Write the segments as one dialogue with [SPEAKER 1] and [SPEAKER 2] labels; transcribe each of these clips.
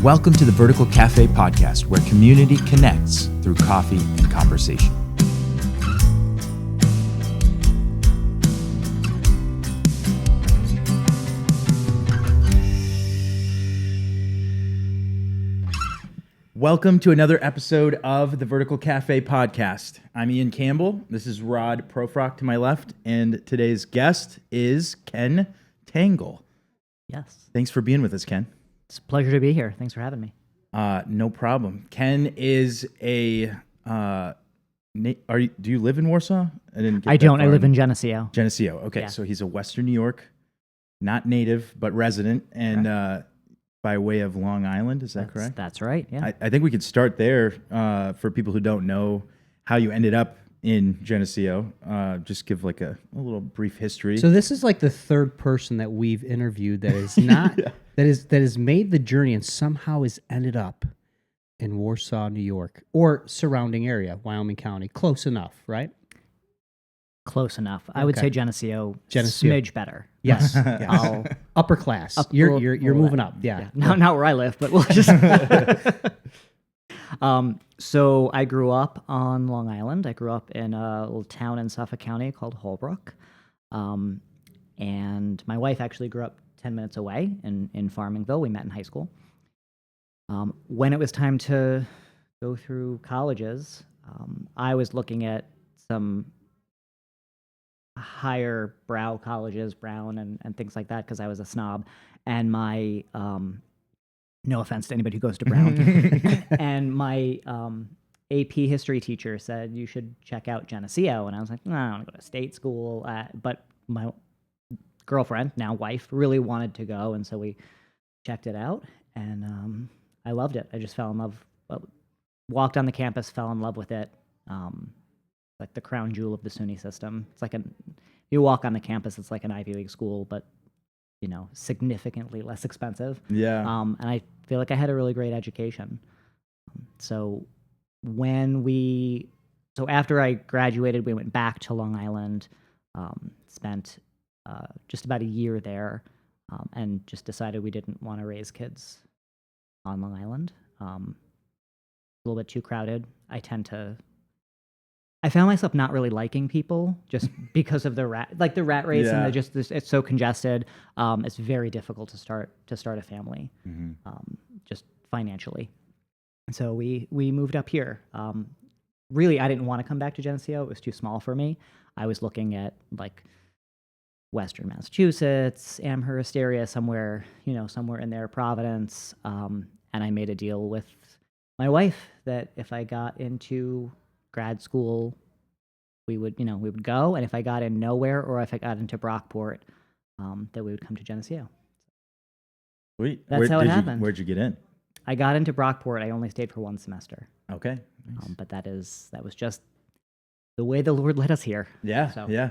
[SPEAKER 1] Welcome to the Vertical Cafe podcast, where community connects through coffee and conversation. Welcome to another episode of the Vertical Cafe podcast. I'm Ian Campbell. This is Rod Profrock to my left, and today's guest is Ken Tangel.
[SPEAKER 2] Yes.
[SPEAKER 1] Thanks for being with us, Ken.
[SPEAKER 2] It's a pleasure to be here. Thanks for having me.
[SPEAKER 1] No problem. Ken is a. Do you live in Warsaw?
[SPEAKER 2] I don't. I live in Geneseo.
[SPEAKER 1] Geneseo. Okay, yeah. So he's a Western New York, not native but resident, and by way of Long Island. Is that correct?
[SPEAKER 2] That's right. Yeah.
[SPEAKER 1] I think we could start there for people who don't know how you ended up in Geneseo. Just give like a little brief history.
[SPEAKER 3] So this is like the third person that we've interviewed that is not that has made the journey and somehow has ended up in Warsaw, New York, or surrounding area, Wyoming County. Close enough, right?
[SPEAKER 2] Close enough. I would say Geneseo. Smidge better.
[SPEAKER 3] Yes. Upper class. You're moving up. Yeah.
[SPEAKER 2] Not where I live, but we'll just. So I grew up on Long Island. I grew up in a little town in Suffolk County called Holbrook. And my wife actually grew up 10 minutes away in Farmingville. We met in high school. When it was time to go through colleges, I was looking at some higher brow colleges, Brown and things like that, because I was a snob. And my... no offense to anybody who goes to Brown. And my AP history teacher said, you should check out Geneseo. And I was like, no, I want to go to state school. But my girlfriend, now wife, really wanted to go. And so we checked it out. And I loved it. I just fell in love. Walked on the campus, fell in love with it. Like the crown jewel of the SUNY system. It's like you walk on the campus, it's like an Ivy League school, but significantly less expensive.
[SPEAKER 1] Yeah.
[SPEAKER 2] And I feel like I had a really great education. So after I graduated, we went back to Long Island, spent just about a year there, and just decided we didn't want to raise kids on Long Island. A little bit too crowded. I found myself not really liking people just because of the rat race, and it's so congested. It's very difficult to start a family, just financially. So we moved up here. Really, I didn't want to come back to Geneseo. It was too small for me. I was looking at like Western Massachusetts, Amherst area, somewhere in there, Providence. And I made a deal with my wife that if I got into grad school, we would go, and if I got in nowhere or if I got into Brockport, that we would come to Geneseo.
[SPEAKER 1] Sweet.
[SPEAKER 2] That's how it happened.
[SPEAKER 1] Where'd you get in?
[SPEAKER 2] I got into Brockport. I only stayed for one semester.
[SPEAKER 1] Okay. Nice.
[SPEAKER 2] But that was just the way the Lord led us here.
[SPEAKER 1] Yeah. So. Yeah.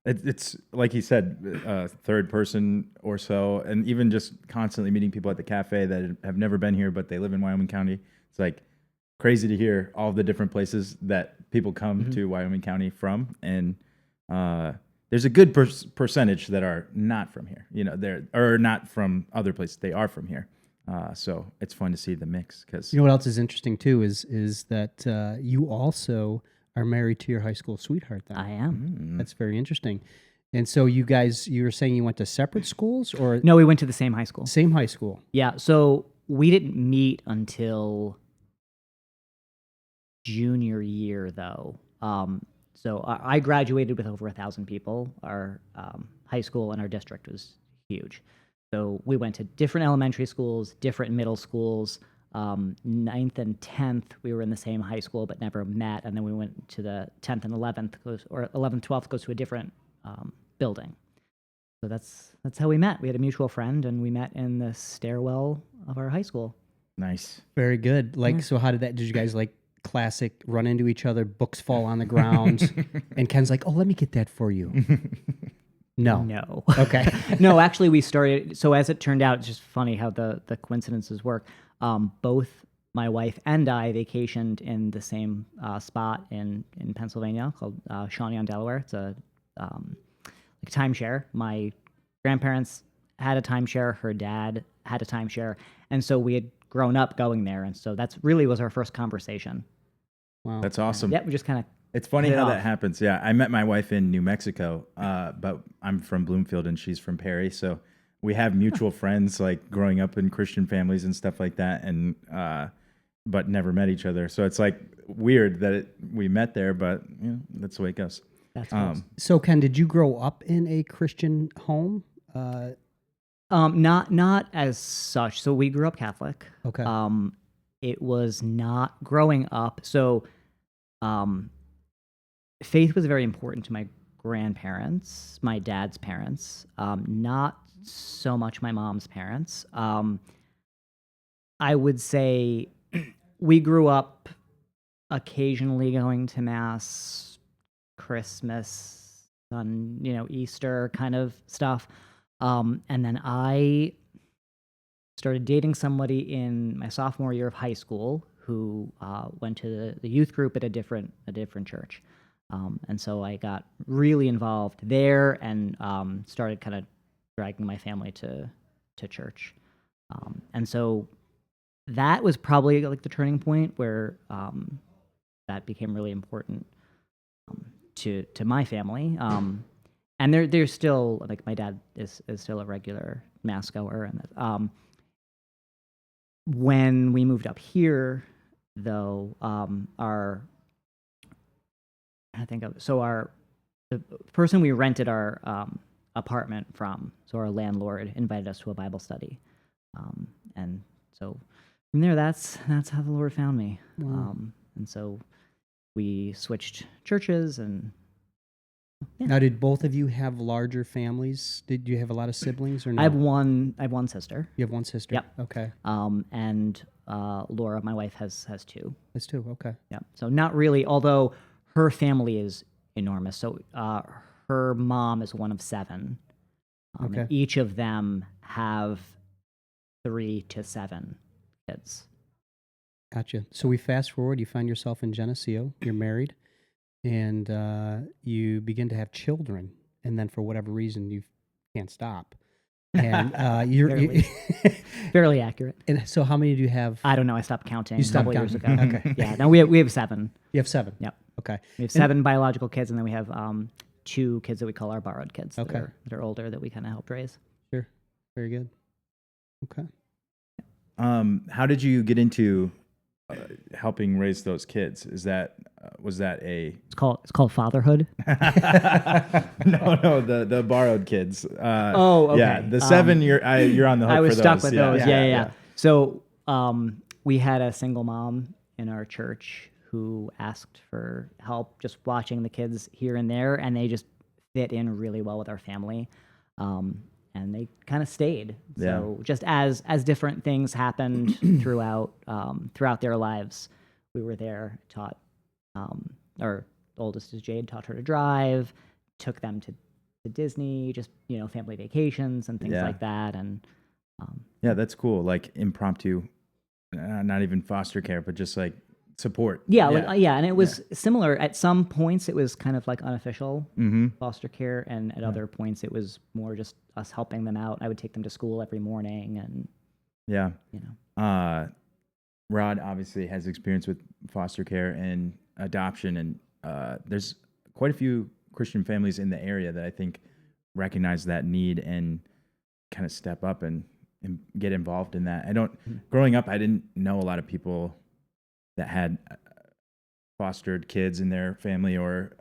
[SPEAKER 1] It's like he said, third person or so, and even just constantly meeting people at the cafe that have never been here, but they live in Wyoming County. It's like crazy to hear all the different places that people come to Wyoming County from, and there's a good percentage that are not from here. They're not from other places. They are from here, so it's fun to see the mix. Because
[SPEAKER 3] what else is interesting too is that you also are married to your high school sweetheart. Then
[SPEAKER 2] I am.
[SPEAKER 3] That's very interesting. And so you were saying you went to separate schools, or
[SPEAKER 2] no? We went to the same high school.
[SPEAKER 3] Same high school.
[SPEAKER 2] Yeah. So we didn't meet until junior year, though. So I graduated with over 1,000 people. Our high school in our district was huge. So we went to different elementary schools, different middle schools. 9th and 10th, we were in the same high school but never met. And then we went to the 10th and 11th, or 11th, 12th goes to a different building. So that's how we met. We had a mutual friend, and we met in the stairwell of our high school.
[SPEAKER 1] Nice.
[SPEAKER 3] Very good. So how did you guys classic run into each other, books fall on the ground, and Ken's like, oh, let me get that for you. No. Okay.
[SPEAKER 2] No, actually we started, so as it turned out, it's just funny how the coincidences work. Both my wife and I vacationed in the same spot in Pennsylvania called Shawnee on Delaware. It's a timeshare. My grandparents had a timeshare. Her dad had a timeshare, and so we had grown up going there, and so that's really was our first conversation.
[SPEAKER 3] Wow.
[SPEAKER 1] That's awesome.
[SPEAKER 2] Yeah, we just kind of.
[SPEAKER 1] It's funny
[SPEAKER 2] hit it
[SPEAKER 1] how
[SPEAKER 2] off.
[SPEAKER 1] that happens. Yeah, I met my wife in New Mexico, but I'm from Bloomfield and she's from Perry, so we have mutual friends like growing up in Christian families and stuff like that, and but never met each other. So it's like weird that we met there, but that's the way it goes.
[SPEAKER 2] That's awesome.
[SPEAKER 3] So, Ken, did you grow up in a Christian home?
[SPEAKER 2] Not as such. So we grew up Catholic.
[SPEAKER 3] Okay.
[SPEAKER 2] It was not growing up. So, faith was very important to my grandparents, my dad's parents. Not so much my mom's parents. I would say we grew up occasionally going to mass, Christmas, on Easter kind of stuff. And then I started dating somebody in my sophomore year of high school who went to the youth group at a different church. And so I got really involved there and started kind of dragging my family to church. And so that was probably like the turning point where that became really important to my family. And there's still, like, my dad is still a regular mass goer. And when we moved up here, though, the person we rented our apartment from, so our landlord invited us to a Bible study, and so from there, that's how the Lord found me.
[SPEAKER 3] Wow.
[SPEAKER 2] And so we switched churches, and
[SPEAKER 3] Now, did both of you have larger families? Did you have a lot of siblings or no?
[SPEAKER 2] I have one sister.
[SPEAKER 3] You have one sister?
[SPEAKER 2] Yep.
[SPEAKER 3] Okay.
[SPEAKER 2] And Laura, my wife, has two.
[SPEAKER 3] That's two. Okay.
[SPEAKER 2] Yeah. So not really, although her family is enormous. So her mom is one of seven.
[SPEAKER 3] Okay.
[SPEAKER 2] And each of them have 3 to 7 kids.
[SPEAKER 3] Gotcha. So we fast forward. You find yourself in Geneseo. You're married, and you begin to have children. And then, for whatever reason, you can't stop. And
[SPEAKER 2] Fairly accurate.
[SPEAKER 3] And so, how many do you have?
[SPEAKER 2] I don't know. I stopped counting
[SPEAKER 3] You
[SPEAKER 2] a
[SPEAKER 3] stopped
[SPEAKER 2] couple years ago.
[SPEAKER 3] counting. Okay.
[SPEAKER 2] Yeah. No, we have 7.
[SPEAKER 3] You have 7.
[SPEAKER 2] Yep.
[SPEAKER 3] Okay.
[SPEAKER 2] We have 7 biological kids, and then we have 2 kids that we call our borrowed kids.
[SPEAKER 3] Okay.
[SPEAKER 2] That are older that we kind of helped raise.
[SPEAKER 3] Sure. Very good. Okay.
[SPEAKER 1] How did you get into helping raise those kids? Is that was that a
[SPEAKER 2] It's called fatherhood.
[SPEAKER 1] no the borrowed kids?
[SPEAKER 2] Okay.
[SPEAKER 1] Yeah, the 7 you're on the hook.
[SPEAKER 2] I was
[SPEAKER 1] for
[SPEAKER 2] stuck
[SPEAKER 1] those.
[SPEAKER 2] with those. Yeah. So we had a single mom in our church who asked for help just watching the kids here and there, and they just fit in really well with our family. And they kind of stayed. So just as different things happened throughout their lives, we were there. Taught our oldest is Jade, taught her to drive, took them to Disney, just family vacations and things like that. And
[SPEAKER 1] yeah, that's cool. Like impromptu, not even foster care, but just like support.
[SPEAKER 2] And it was similar. At some points, it was kind of like unofficial foster care, and at other points, it was more just us helping them out. I would take them to school every morning, and
[SPEAKER 1] Rod obviously has experience with foster care and adoption, and there's quite a few Christian families in the area that I think recognize that need and kind of step up and get involved in that. Growing up, I didn't know a lot of people that had fostered kids in their family or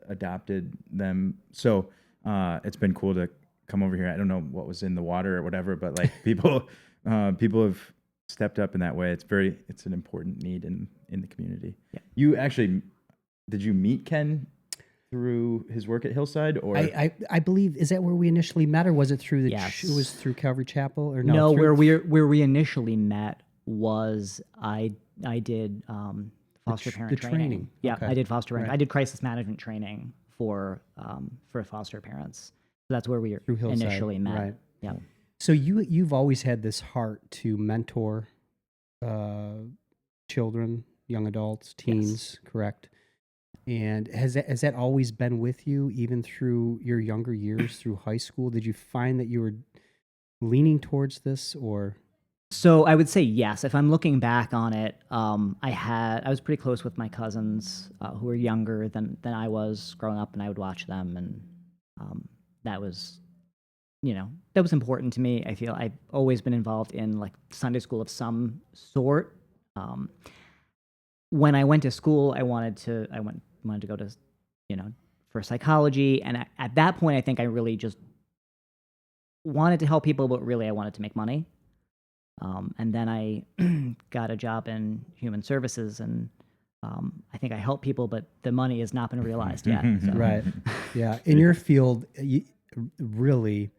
[SPEAKER 1] adopted them. So it's been cool to come over here. I don't know what was in the water or whatever, but like people have stepped up in that way. It's an important need in the community. Yeah. You actually, did you meet Ken through his work at Hillside, or
[SPEAKER 3] I believe, is that where we initially met, or was it through
[SPEAKER 2] Yes.
[SPEAKER 3] It was through Calvary Chapel, or
[SPEAKER 2] no? Where we initially met was I did foster parent training. Yeah,
[SPEAKER 3] Okay.
[SPEAKER 2] I did foster parent.
[SPEAKER 3] Right.
[SPEAKER 2] I did crisis management training for foster parents. So that's where we
[SPEAKER 3] Through Hillside.
[SPEAKER 2] initially met.
[SPEAKER 3] Right.
[SPEAKER 2] Yeah.
[SPEAKER 3] So you've always had this heart to mentor children, young adults, teens, correct? And has that always been with you, even through your younger years, through high school? Did you find that you were leaning towards this, or?
[SPEAKER 2] So I would say yes. If I'm looking back on it, I was pretty close with my cousins who were younger than I was growing up, and I would watch them, and that was, that was important to me. I feel I've always been involved in like Sunday school of some sort. When I went to school, I wanted to go to, for psychology, and at that point, I think I really just wanted to help people, but really I wanted to make money. And then I got a job in human services, and I think I help people, but the money has not been realized yet. So.
[SPEAKER 3] Right. Yeah. In your field, really,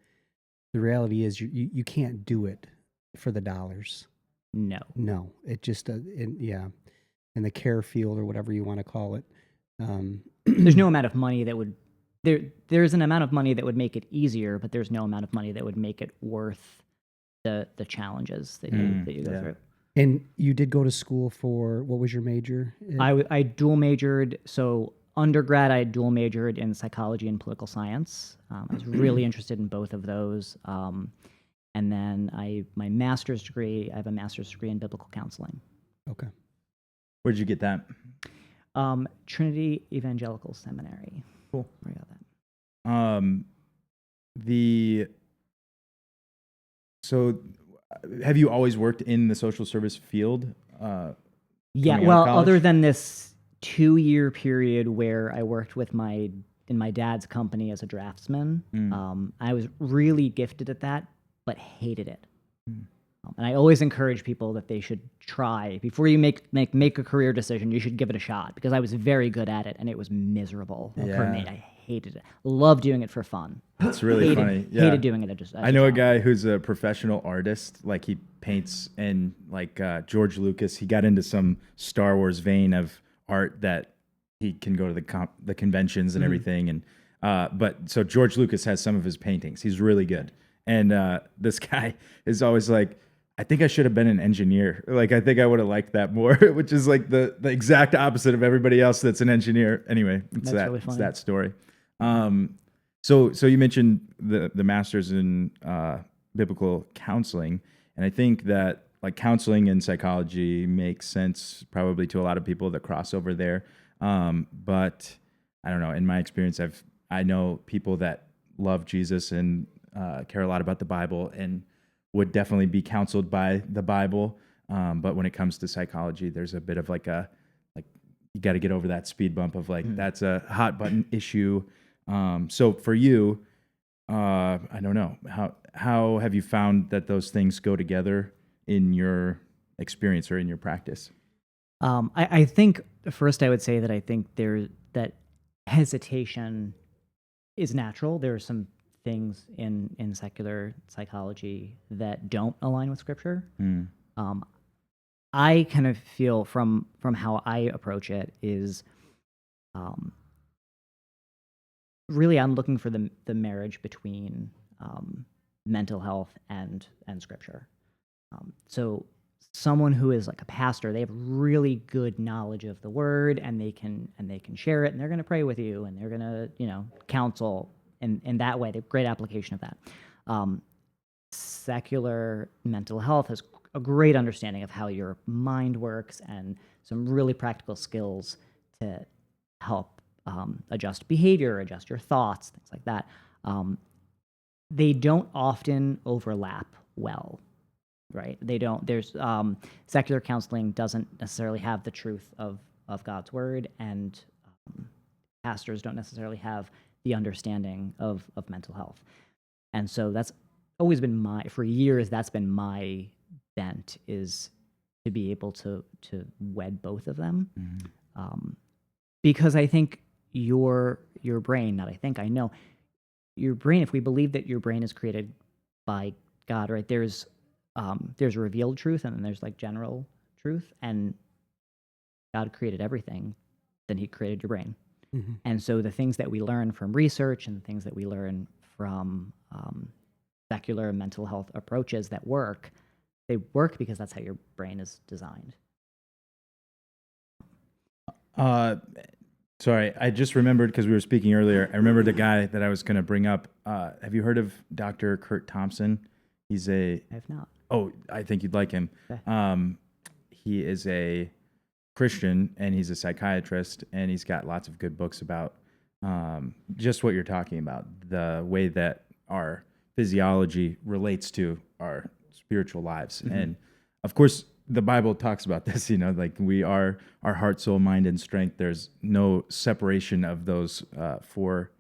[SPEAKER 3] the reality is you can't do it for the dollars. No. It just, in the care field or whatever you want to call it.
[SPEAKER 2] There's no amount of money that would, there's an amount of money that would make it easier, but there's no amount of money that would make it worth the challenges that you go through.
[SPEAKER 3] And you did go to school for, what was your major?
[SPEAKER 2] I dual majored. So undergrad, I dual majored in psychology and political science. I was really interested in both of those. And then my master's degree, I have a master's degree in biblical counseling.
[SPEAKER 3] Okay.
[SPEAKER 1] Where'd you get that?
[SPEAKER 2] Trinity Evangelical Seminary.
[SPEAKER 1] Cool.
[SPEAKER 2] Where I got that.
[SPEAKER 1] So have you always worked in the social service field?
[SPEAKER 2] Yeah, well, other than this 2-year period where I worked in my dad's company as a draftsman, I was really gifted at that, but hated it. And I always encourage people that they should try before you make a career decision. You should give it a shot, because I was very good at it and it was miserable for me. I hated it. Loved doing it for fun.
[SPEAKER 1] It's really funny. Yeah.
[SPEAKER 2] Hated doing it.
[SPEAKER 1] I know a guy who's a professional artist. Like he paints, and like George Lucas, he got into some Star Wars vein of art that he can go to the conventions and everything. And but so George Lucas has some of his paintings. He's really good. And this guy is always like, I think I should have been an engineer. Like, I think I would have liked that more, which is like the exact opposite of everybody else that's an engineer. Anyway, it's that story. So you mentioned the master's in biblical counseling, and I think that like counseling and psychology makes sense probably to a lot of people that cross over there. But I don't know. In my experience, I know people that love Jesus and care a lot about the Bible and would definitely be counseled by the Bible. But when it comes to psychology, there's a bit of like you got to get over that speed bump of like, that's a hot button issue. So for you, I don't know, how have you found that those things go together in your experience or in your practice?
[SPEAKER 2] I think first I would say that I think that hesitation is natural. There are some things in secular psychology that don't align with Scripture. I kind of feel from how I approach it is, really I'm looking for the marriage between mental health and Scripture. So someone who is like a pastor, they have really good knowledge of the Word, and they can share it, and they're going to pray with you, and they're going to counsel. In that way, they have great application of that. Secular mental health has a great understanding of how your mind works and some really practical skills to help adjust behavior, adjust your thoughts, things like that. They don't often overlap well, right? They don't. There's secular counseling doesn't necessarily have the truth of God's Word, and pastors don't necessarily have the understanding of mental health. And so that's always been for years, that's been my bent, is to be able to wed both of them. Because I think your brain, I know, your brain, if we believe that your brain is created by God, right, there's revealed truth, and then there's like general truth, and God created everything, then he created your brain. And so the things that we learn from research and the things that we learn from secular mental health approaches that work, they work because that's how your brain is designed.
[SPEAKER 1] Sorry, I just remembered, because we were speaking earlier, I remembered the guy that I was going to bring up. Have you heard of Dr. Kurt Thompson? He's a
[SPEAKER 2] I have not.
[SPEAKER 1] oh, I think you'd like him.
[SPEAKER 2] Okay.
[SPEAKER 1] He is a Christian and he's a psychiatrist and he's got lots of good books about just what you're talking about, the way that our physiology relates to our spiritual lives. And of course, the Bible talks about this, like we are our heart, soul, mind, and strength. There's no separation of those four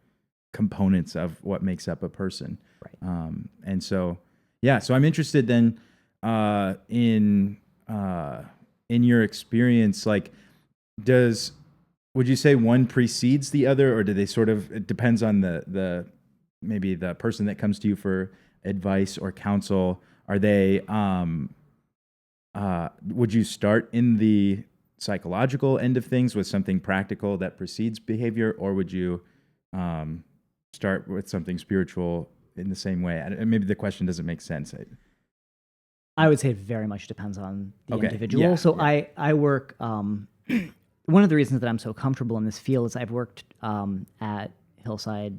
[SPEAKER 1] components of what makes up a person.
[SPEAKER 2] Right.
[SPEAKER 1] And so, yeah, so I'm interested then in your experience, like would you say one precedes the other, or do they sort of, it depends on the maybe the person that comes to you for advice or counsel? Are they, would you start in the psychological end of things with something practical that precedes behavior, or would you start with something spiritual in the same way? And maybe the question doesn't make sense.
[SPEAKER 2] I would say it very much depends on the
[SPEAKER 1] Okay,
[SPEAKER 2] individual.
[SPEAKER 1] yeah,
[SPEAKER 2] So
[SPEAKER 1] yeah.
[SPEAKER 2] I work. One of the reasons that I'm so comfortable in this field is I've worked at Hillside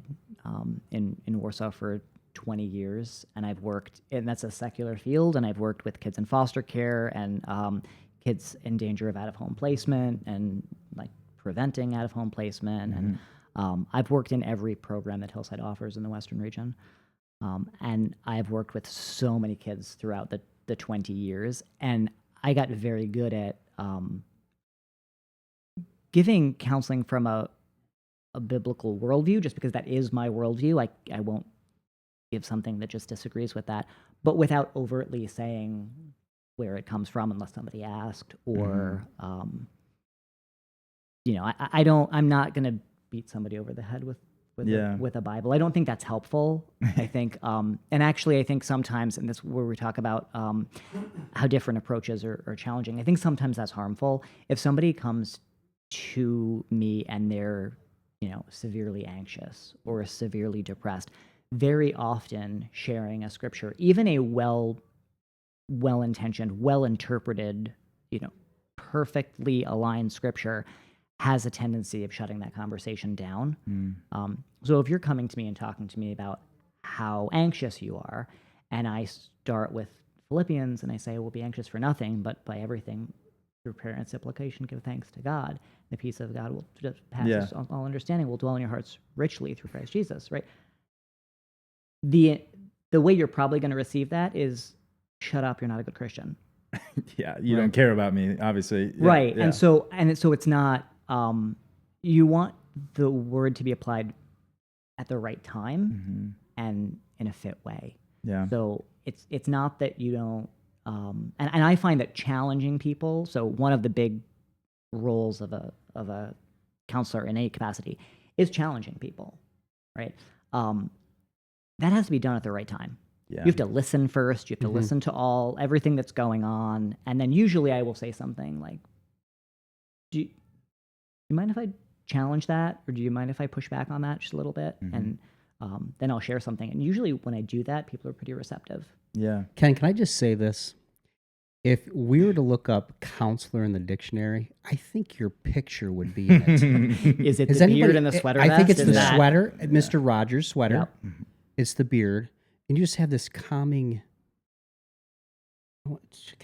[SPEAKER 2] in Warsaw for 20 years, and I've worked, and that's a secular field, and I've worked with kids in foster care and kids in danger of out-of-home placement and like preventing out-of-home placement. And I've worked in every program that Hillside offers in the Western region. And I've worked with so many kids throughout the 20 years, and I got very good at giving counseling from a biblical worldview, just because that is my worldview. I won't give something that just disagrees with that, but without overtly saying where it comes from unless somebody asked, or I'm not going to beat somebody over the head with a Bible. I don't think that's helpful. I think, and actually, I think sometimes, and this is where we talk about how different approaches are challenging. I think sometimes that's harmful. If somebody comes to me and they're, severely anxious or severely depressed, very often sharing a scripture, even a well-intentioned, well-interpreted, perfectly aligned scripture, has a tendency of shutting that conversation down. So if you're coming to me and talking to me about how anxious you are, and I start with Philippians and I say, we'll be anxious for nothing, but by everything through prayer and supplication give thanks to God. The peace of God will just pass all understanding, will dwell in your hearts richly through Christ Jesus, right? The way you're probably going to receive that is, shut up, you're not a good Christian.
[SPEAKER 1] Yeah, you don't care about me, obviously. Yeah,
[SPEAKER 2] right.
[SPEAKER 1] yeah.
[SPEAKER 2] And so it's not, you want the word to be applied at the right time and in a fit way.
[SPEAKER 1] Yeah.
[SPEAKER 2] So it's not that you don't, and I find that challenging people. So one of the big roles of a counselor in any capacity is challenging people, right? That has to be done at the right time.
[SPEAKER 1] Yeah.
[SPEAKER 2] You have to listen first. You have to listen to everything that's going on, and then usually I will say something like, "Do you mind if I challenge that, or do you mind if I push back on that just a little bit?" And then I'll share something. And usually when I do that, people are pretty receptive.
[SPEAKER 1] Yeah.
[SPEAKER 3] Ken, can I just say this? If we were to look up counselor in the dictionary, I think your picture would be in it.
[SPEAKER 2] Is it the beard and the sweater vest?
[SPEAKER 3] I think it's
[SPEAKER 2] Is
[SPEAKER 3] the
[SPEAKER 2] that-
[SPEAKER 3] sweater, Mr. Rogers' sweater.
[SPEAKER 2] Yep.
[SPEAKER 3] It's the beard. And you just have this calming, can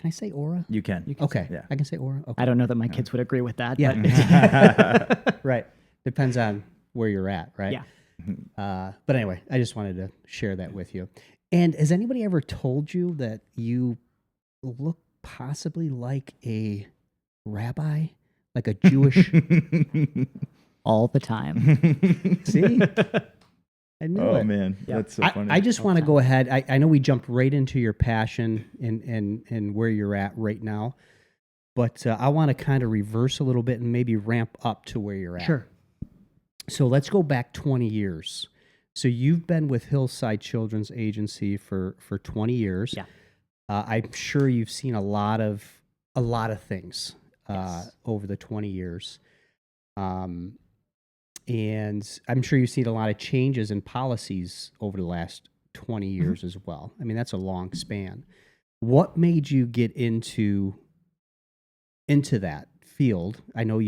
[SPEAKER 3] I say aura?
[SPEAKER 1] You can.
[SPEAKER 3] Okay.
[SPEAKER 1] Yeah.
[SPEAKER 3] I can say aura? Okay.
[SPEAKER 2] I don't know that my kids would agree with that.
[SPEAKER 3] Yeah.
[SPEAKER 2] But
[SPEAKER 3] Right. Depends on where you're at, right?
[SPEAKER 2] yeah.
[SPEAKER 3] But anyway, I just wanted to share that with you. And has anybody ever told you that you look possibly like a rabbi, like a Jewish?
[SPEAKER 2] All the time.
[SPEAKER 3] See? I knew
[SPEAKER 1] Oh
[SPEAKER 3] it.
[SPEAKER 1] man,
[SPEAKER 2] Yeah.
[SPEAKER 1] that's so funny.
[SPEAKER 3] I just want to go ahead. I know we jumped right into your passion and where you're at right now, but I want to kind of reverse a little bit and maybe ramp up to where you're at.
[SPEAKER 2] Sure.
[SPEAKER 3] So let's go back 20 years. So you've been with Hillside Children's Agency for 20 years.
[SPEAKER 2] Yeah.
[SPEAKER 3] I'm sure you've seen a lot of things
[SPEAKER 2] Yes.
[SPEAKER 3] over the 20 years. And I'm sure you've seen a lot of changes in policies over the last 20 years as well. I mean, that's a long span. What made you get into that field? I know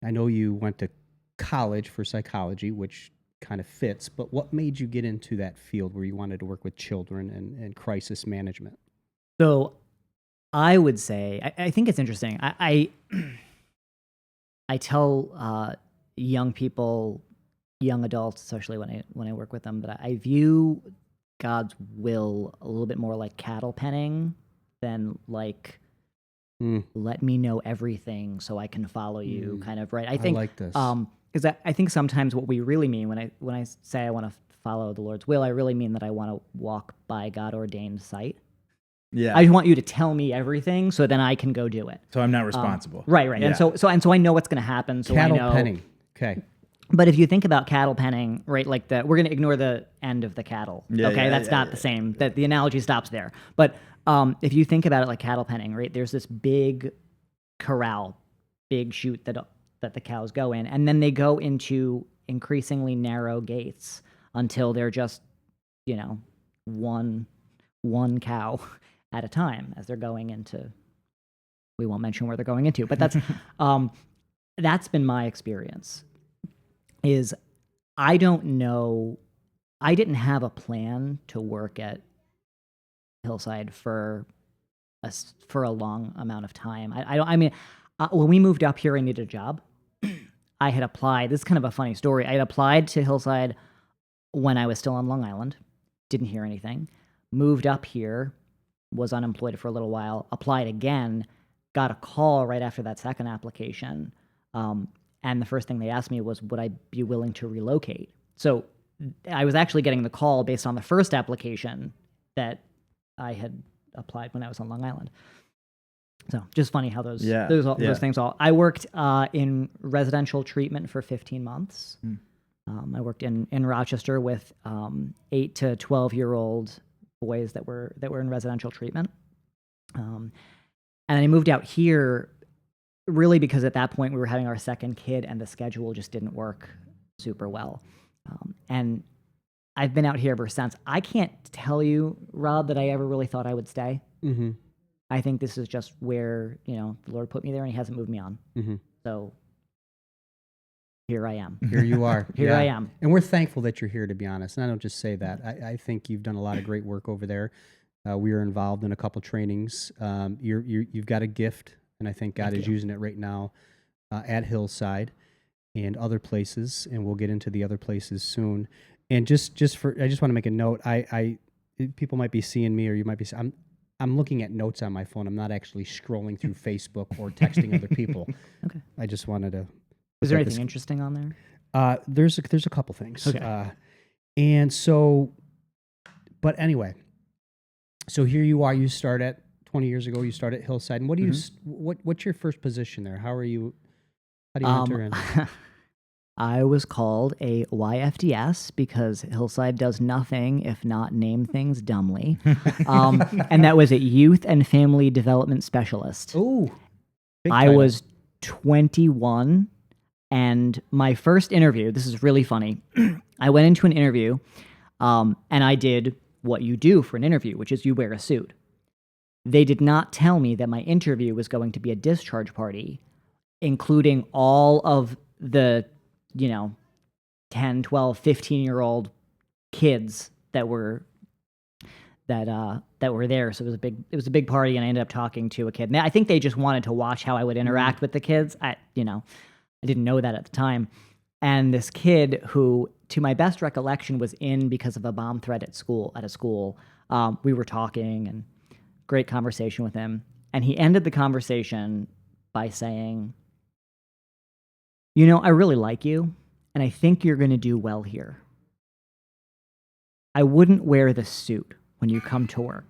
[SPEAKER 3] I know you went to college for psychology, which kind of fits. But what made you get into that field where you wanted to work with children and crisis management?
[SPEAKER 2] So I would say, I think it's interesting. I tell young people, young adults, especially when I work with them, that I view God's will a little bit more like cattle penning than like let me know everything so I can follow you, kind of, right? I think
[SPEAKER 3] like this.
[SPEAKER 2] Because I think sometimes what we really mean when I say I want to follow the Lord's will, I really mean that I want to walk by God ordained sight.
[SPEAKER 1] Yeah.
[SPEAKER 2] I want you to tell me everything so then I can go do it.
[SPEAKER 1] So I'm not responsible.
[SPEAKER 2] Right.
[SPEAKER 1] Yeah.
[SPEAKER 2] And so I know what's going to happen. So
[SPEAKER 3] Cattle
[SPEAKER 2] I know.
[SPEAKER 3] penning. Okay.
[SPEAKER 2] But if you think about cattle penning, right, like we're going to ignore the end of the cattle.
[SPEAKER 1] Yeah,
[SPEAKER 2] okay,
[SPEAKER 1] yeah,
[SPEAKER 2] that's
[SPEAKER 1] yeah,
[SPEAKER 2] not
[SPEAKER 1] yeah.
[SPEAKER 2] the same. That the analogy stops there. But if you think about it like cattle penning, right, there's this big corral, big chute that the cows go in, and then they go into increasingly narrow gates until they're just, one cow at a time as they're going into. We won't mention where they're going into, but that's been my experience. Is I don't know. I didn't have a plan to work at Hillside for a long amount of time. When we moved up here, I needed a job. I had applied. This is kind of a funny story. I had applied to Hillside when I was still on Long Island. Didn't hear anything. Moved up here, was unemployed for a little while. Applied again. Got a call right after that second application. And the first thing they asked me was, would I be willing to relocate? So I was actually getting the call based on the first application that I had applied when I was on Long Island. So just funny how those things all. I worked in residential treatment for 15 months. I worked in Rochester with 8 to 12-year-old boys that were in residential treatment. And I moved out here really because at that point we were having our second kid and the schedule just didn't work super well. And I've been out here ever since. I can't tell you, Rob, that I ever really thought I would stay.
[SPEAKER 3] Mm-hmm.
[SPEAKER 2] I think this is just where, the Lord put me there and he hasn't moved me on.
[SPEAKER 3] Mm-hmm.
[SPEAKER 2] So here I am.
[SPEAKER 3] Here you are.
[SPEAKER 2] Here I am.
[SPEAKER 3] And we're thankful that you're here, to be honest. And I don't just say that. I think you've done a lot of great work over there. We are involved in a couple trainings. You've got a gift, and I think God is using it right now at Hillside and other places, and we'll get into the other places soon. And I just want to make a note. People might be seeing me, or you might be. I'm looking at notes on my phone. I'm not actually scrolling through Facebook or texting other people.
[SPEAKER 2] Okay.
[SPEAKER 3] I just wanted to.
[SPEAKER 2] Is there anything interesting on there?
[SPEAKER 3] There's a couple things.
[SPEAKER 2] Okay.
[SPEAKER 3] And so, but anyway, so here you are. You start at 20 years ago. You start at Hillside. And what do you? What's your first position there? How do you enter in?
[SPEAKER 2] I was called a YFDS because Hillside does nothing if not name things dumbly. And that was a Youth and Family Development Specialist.
[SPEAKER 3] Oh,
[SPEAKER 2] I was 21, and my first interview, this is really funny. I went into an interview, and I did what you do for an interview, which is you wear a suit. They did not tell me that my interview was going to be a discharge party, including all of the 10, 12, 15-year-old kids that were there. So it was a big party, and I ended up talking to a kid. And I think they just wanted to watch how I would interact with the kids. I didn't know that at the time. And this kid who, to my best recollection, was in because of a bomb threat at a school. We were talking, and great conversation with him. And he ended the conversation by saying, I really like you, and I think you're going to do well here. I wouldn't wear the suit when you come to work.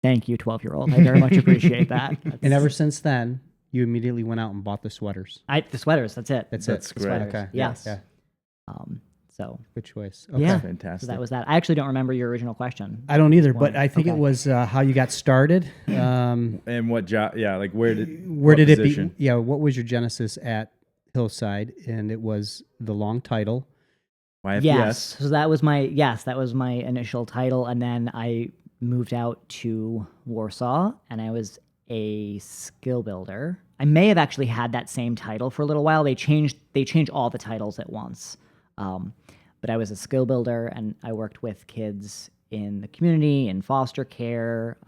[SPEAKER 2] Thank you, 12-year-old. I very much appreciate that.
[SPEAKER 3] And ever since then, you immediately went out and bought the sweaters.
[SPEAKER 2] The sweaters, that's it.
[SPEAKER 3] That's
[SPEAKER 1] great.
[SPEAKER 2] Sweaters.
[SPEAKER 3] Okay.
[SPEAKER 2] Yes.
[SPEAKER 3] Yeah.
[SPEAKER 2] So
[SPEAKER 3] Good choice. Okay.
[SPEAKER 2] yeah,
[SPEAKER 1] Fantastic.
[SPEAKER 2] so that was that. I actually don't remember your original question.
[SPEAKER 3] I don't either, but I think
[SPEAKER 2] Okay.
[SPEAKER 3] it was how you got started.
[SPEAKER 1] And what job? Yeah, like where did
[SPEAKER 3] It
[SPEAKER 1] position?
[SPEAKER 3] be? Yeah, what was your genesis at Hillside? And it was the long title.
[SPEAKER 1] YFDS.
[SPEAKER 2] Yes, so that was my initial title, and then I moved out to Warsaw, and I was a skill builder. I may have actually had that same title for a little while. They changed all the titles at once. But I was a skill builder, and I worked with kids in the community, in foster care,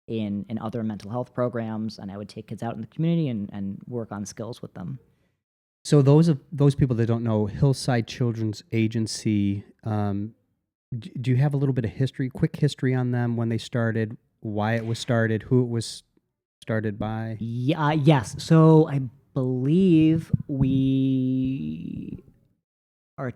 [SPEAKER 2] in other mental health programs, and I would take kids out in the community and work on skills with them.
[SPEAKER 3] So those people that don't know, Hillside Children's Agency, do you have a little bit of history, quick history on them, when they started, why it was started, who it was started by?
[SPEAKER 2] Yeah, yes. So I believe we are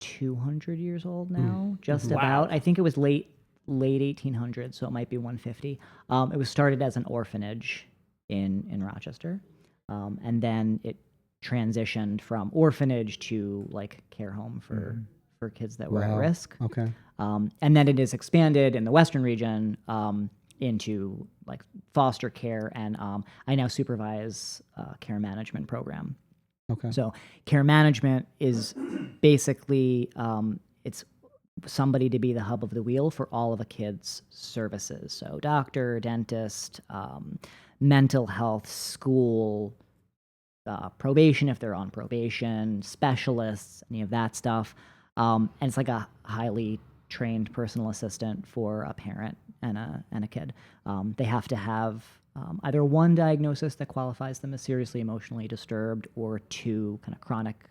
[SPEAKER 2] 200 years old now, just about. I think it was late 1800s, so it might be 150. It was started as an orphanage in Rochester, and then it transitioned from orphanage to like care home for kids that were at risk.
[SPEAKER 3] Okay.
[SPEAKER 2] And then it is expanded in the Western region into like foster care, and I now supervise a care management program.
[SPEAKER 3] Okay.
[SPEAKER 2] So care management is basically it's somebody to be the hub of the wheel for all of a kid's services. So doctor, dentist, mental health, school, probation if they're on probation, specialists, any of that stuff. And it's like a highly trained personal assistant for a parent and a kid. They have to have either one diagnosis that qualifies them as seriously emotionally disturbed, or two kind of chronic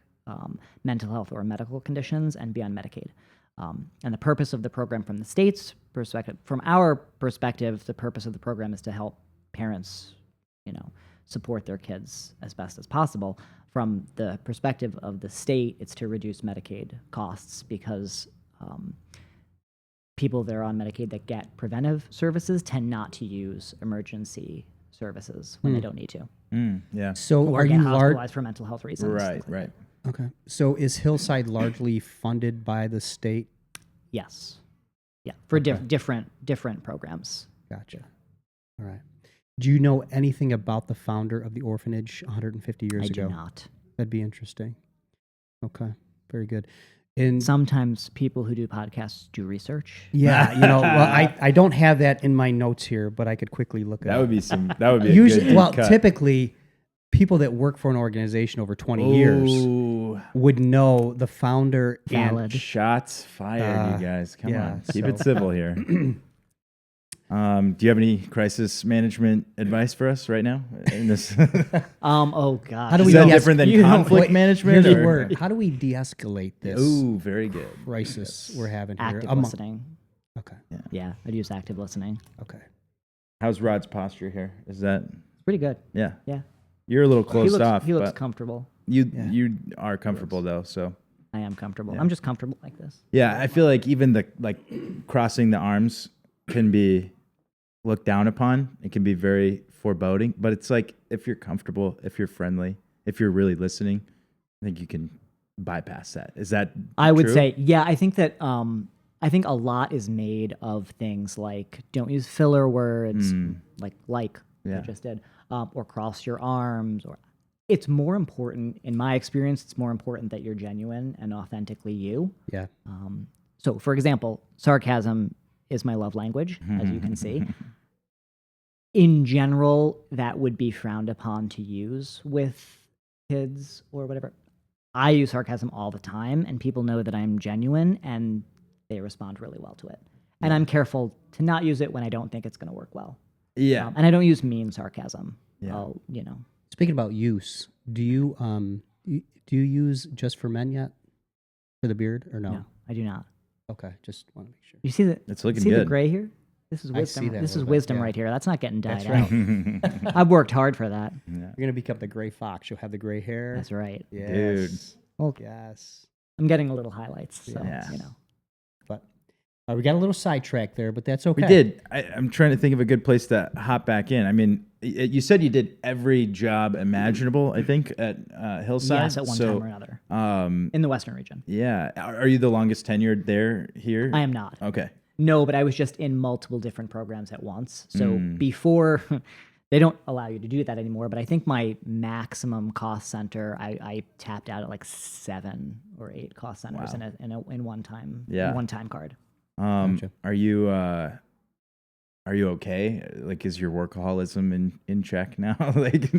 [SPEAKER 2] mental health or medical conditions, and be on Medicaid. And the purpose of the program from the state's perspective, from our perspective, the purpose of the program is to help parents, support their kids as best as possible. From the perspective of the state, it's to reduce Medicaid costs, because people that are on Medicaid that get preventive services tend not to use emergency services when they don't need to.
[SPEAKER 1] Yeah.
[SPEAKER 3] So
[SPEAKER 2] Or
[SPEAKER 3] are
[SPEAKER 2] get
[SPEAKER 3] you
[SPEAKER 2] hospitalized for mental health reasons.
[SPEAKER 1] Right. Right.
[SPEAKER 3] Okay. So is Hillside largely funded by the state?
[SPEAKER 2] Yes. Yeah. For different programs.
[SPEAKER 3] Gotcha. All right. Do you know anything about the founder of the orphanage 150 years ago?
[SPEAKER 2] I do not.
[SPEAKER 3] That'd be interesting. Okay. Very good. And
[SPEAKER 2] Sometimes people who do podcasts do research.
[SPEAKER 3] yeah, well, I don't have that in my notes here, but I could quickly look it up.
[SPEAKER 1] That would be a
[SPEAKER 3] Usually,
[SPEAKER 1] good deep
[SPEAKER 3] well,
[SPEAKER 1] cut.
[SPEAKER 3] typically, people that work for an organization over 20 years would know the founder.
[SPEAKER 2] Valid.
[SPEAKER 1] Shots fired, you guys. Come
[SPEAKER 3] yeah,
[SPEAKER 1] on. Keep it civil here. Do you have any crisis management advice for us right now? In this,
[SPEAKER 2] Oh gosh.
[SPEAKER 3] How do
[SPEAKER 1] is
[SPEAKER 3] we
[SPEAKER 1] that
[SPEAKER 3] de-
[SPEAKER 1] different than
[SPEAKER 3] you know,
[SPEAKER 1] conflict
[SPEAKER 3] wait,
[SPEAKER 1] management?
[SPEAKER 3] Here's the
[SPEAKER 1] or-
[SPEAKER 3] word. How do we de-escalate this
[SPEAKER 1] Ooh, very good.
[SPEAKER 3] crisis we're having here?
[SPEAKER 2] Active listening.
[SPEAKER 3] Okay.
[SPEAKER 2] Yeah, I'd use active listening.
[SPEAKER 3] Okay.
[SPEAKER 1] How's Rod's posture here? Is that
[SPEAKER 2] It's pretty good.
[SPEAKER 1] yeah?
[SPEAKER 2] Yeah.
[SPEAKER 1] You're a little closed off.
[SPEAKER 2] He looks
[SPEAKER 1] but
[SPEAKER 2] comfortable.
[SPEAKER 1] you are comfortable though, so.
[SPEAKER 2] I am comfortable.
[SPEAKER 1] Yeah.
[SPEAKER 2] I'm just comfortable like this.
[SPEAKER 1] Yeah, I feel like even the crossing the arms can be looked down upon. It can be very foreboding, but it's like if you're comfortable, if you're friendly, if you're really listening, I think you can bypass that. Is that
[SPEAKER 2] I would
[SPEAKER 1] true?
[SPEAKER 2] say, yeah, I think that I think a lot is made of things like don't use filler words, like
[SPEAKER 1] Yeah.
[SPEAKER 2] I just did, or cross your arms. Or it's more important, in my experience, it's more important that you're genuine and authentically you.
[SPEAKER 3] Yeah.
[SPEAKER 2] So, for example, sarcasm is my love language, as you can see. In general, that would be frowned upon to use with kids or whatever. I use sarcasm all the time, and people know that I'm genuine, and they respond really well to it. And I'm careful to not use it when I don't think it's going to work well.
[SPEAKER 1] Yeah.
[SPEAKER 2] And I don't use mean sarcasm.
[SPEAKER 1] Yeah.
[SPEAKER 2] I'll,
[SPEAKER 3] Speaking about use, do you use Just for Men yet for the beard or no?
[SPEAKER 2] No, I do not.
[SPEAKER 3] Okay, just want to make sure.
[SPEAKER 2] You see the
[SPEAKER 1] It's looking
[SPEAKER 2] see the
[SPEAKER 1] good.
[SPEAKER 2] gray here? This is
[SPEAKER 3] I
[SPEAKER 2] wisdom.
[SPEAKER 3] see that a
[SPEAKER 2] This is
[SPEAKER 3] little bit,
[SPEAKER 2] wisdom
[SPEAKER 3] yeah.
[SPEAKER 2] right here. That's not getting dyed
[SPEAKER 3] That's right.
[SPEAKER 2] out. I've worked hard for that.
[SPEAKER 3] You're gonna become the gray fox. You'll have the gray hair.
[SPEAKER 2] That's right.
[SPEAKER 3] Yes.
[SPEAKER 1] Dude.
[SPEAKER 2] Well,
[SPEAKER 3] Yes.
[SPEAKER 2] I'm getting a little highlights, so
[SPEAKER 1] Yeah.
[SPEAKER 3] But we got a little sidetracked there, but that's okay.
[SPEAKER 1] We did. I'm trying to think of a good place to hop back in. I mean, you said you did every job imaginable, I think, at Hillside.
[SPEAKER 2] Yes, at one time or another. In the Western region.
[SPEAKER 1] Yeah. Are you the longest tenured here?
[SPEAKER 2] I am not.
[SPEAKER 1] Okay.
[SPEAKER 2] No, but I was just in multiple different programs at once. So before, they don't allow you to do that anymore, but I think my maximum cost center, I tapped out at like 7 or 8 cost centers in one time
[SPEAKER 1] Yeah.
[SPEAKER 2] one time card.
[SPEAKER 3] Gotcha.
[SPEAKER 1] Are you are you okay? Like, is your workaholism in check now? Like,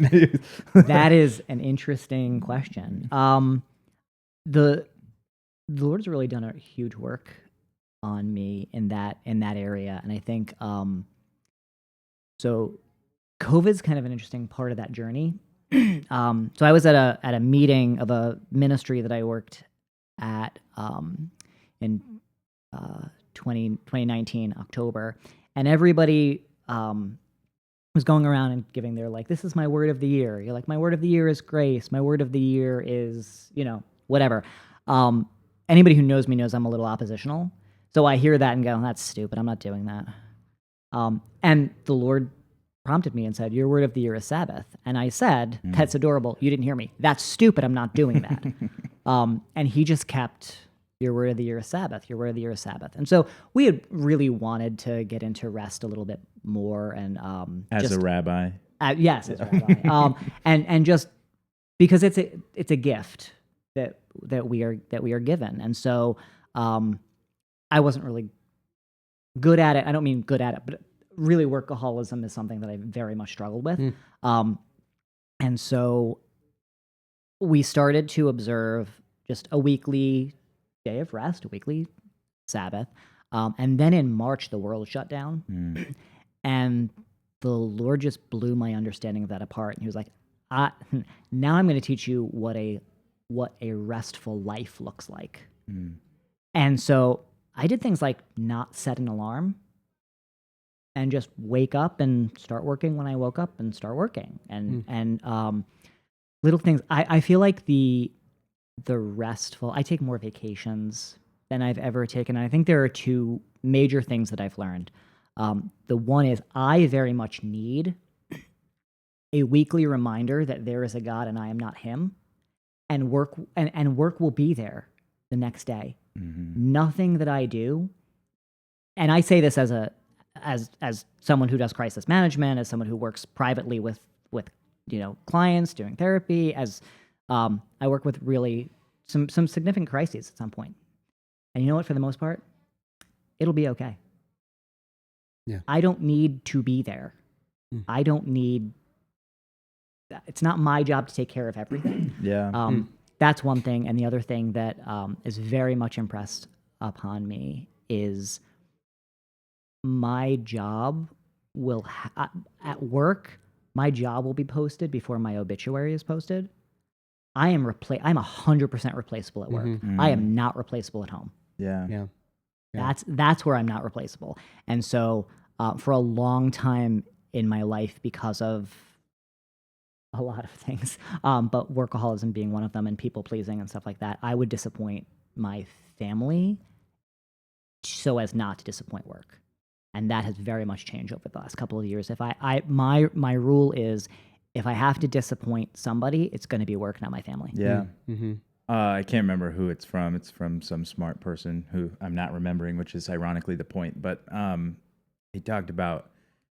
[SPEAKER 2] That is an interesting question. The Lord's really done a huge work on me in that area, and I think so. COVID's kind of an interesting part of that journey. So I was at a meeting of a ministry that I worked at in 2019 October, and everybody was going around and giving their like, this is my word of the year. You're like, my word of the year is grace. My word of the year is whatever. Anybody who knows me knows I'm a little oppositional, so I hear that and go, that's stupid. I'm not doing that. And the Lord prompted me and said, your word of the year is Sabbath. And I said, that's adorable. You didn't hear me. That's stupid. I'm not doing that. And he just kept, your word of the year is Sabbath. Your word of the year is Sabbath. And so we had really wanted to get into rest a little bit more. And
[SPEAKER 1] as a rabbi.
[SPEAKER 2] Yes, as a rabbi. And just because it's a gift that we are given. And so I wasn't really good at it. I don't mean good at it, but really workaholism is something that I very much struggled with. And so we started to observe just a weekly day of rest, a weekly Sabbath. And then in March, the world shut down. And the Lord just blew my understanding of that apart. And he was like, now I'm going to teach you what a restful life looks like. And so I did things like not set an alarm and just wake up and start working when I woke up and start working. And little things. I feel like the restful, I take more vacations than I've ever taken. And I think there are two major things that I've learned. The one is I very much need a weekly reminder that there is a God and I am not him, and work will be there the next day. Nothing that I do, and I say this as someone who does crisis management, as someone who works privately with clients doing therapy, as I work with really some significant crises at some point. And you know what? For the most part, it'll be okay.
[SPEAKER 3] Yeah.
[SPEAKER 2] I don't need to be there. I don't need. It's not my job to take care of everything.
[SPEAKER 1] Yeah.
[SPEAKER 2] That's one thing, and the other thing that is very much impressed upon me is my job will at work. My job will be posted before my obituary is posted. I'm 100% replaceable at work. I am not replaceable at home.
[SPEAKER 1] Yeah.
[SPEAKER 2] That's where I'm not replaceable. And so for a long time in my life, because of a lot of things, but workaholism being one of them, and people pleasing and stuff like that, I would disappoint my family so as not to disappoint work. And that has very much changed over the last couple of years. If my rule is, if I have to disappoint somebody, it's going to be work, not my family.
[SPEAKER 1] Yeah. I can't remember who it's from. It's from some smart person who I'm not remembering, which is ironically the point. But he talked about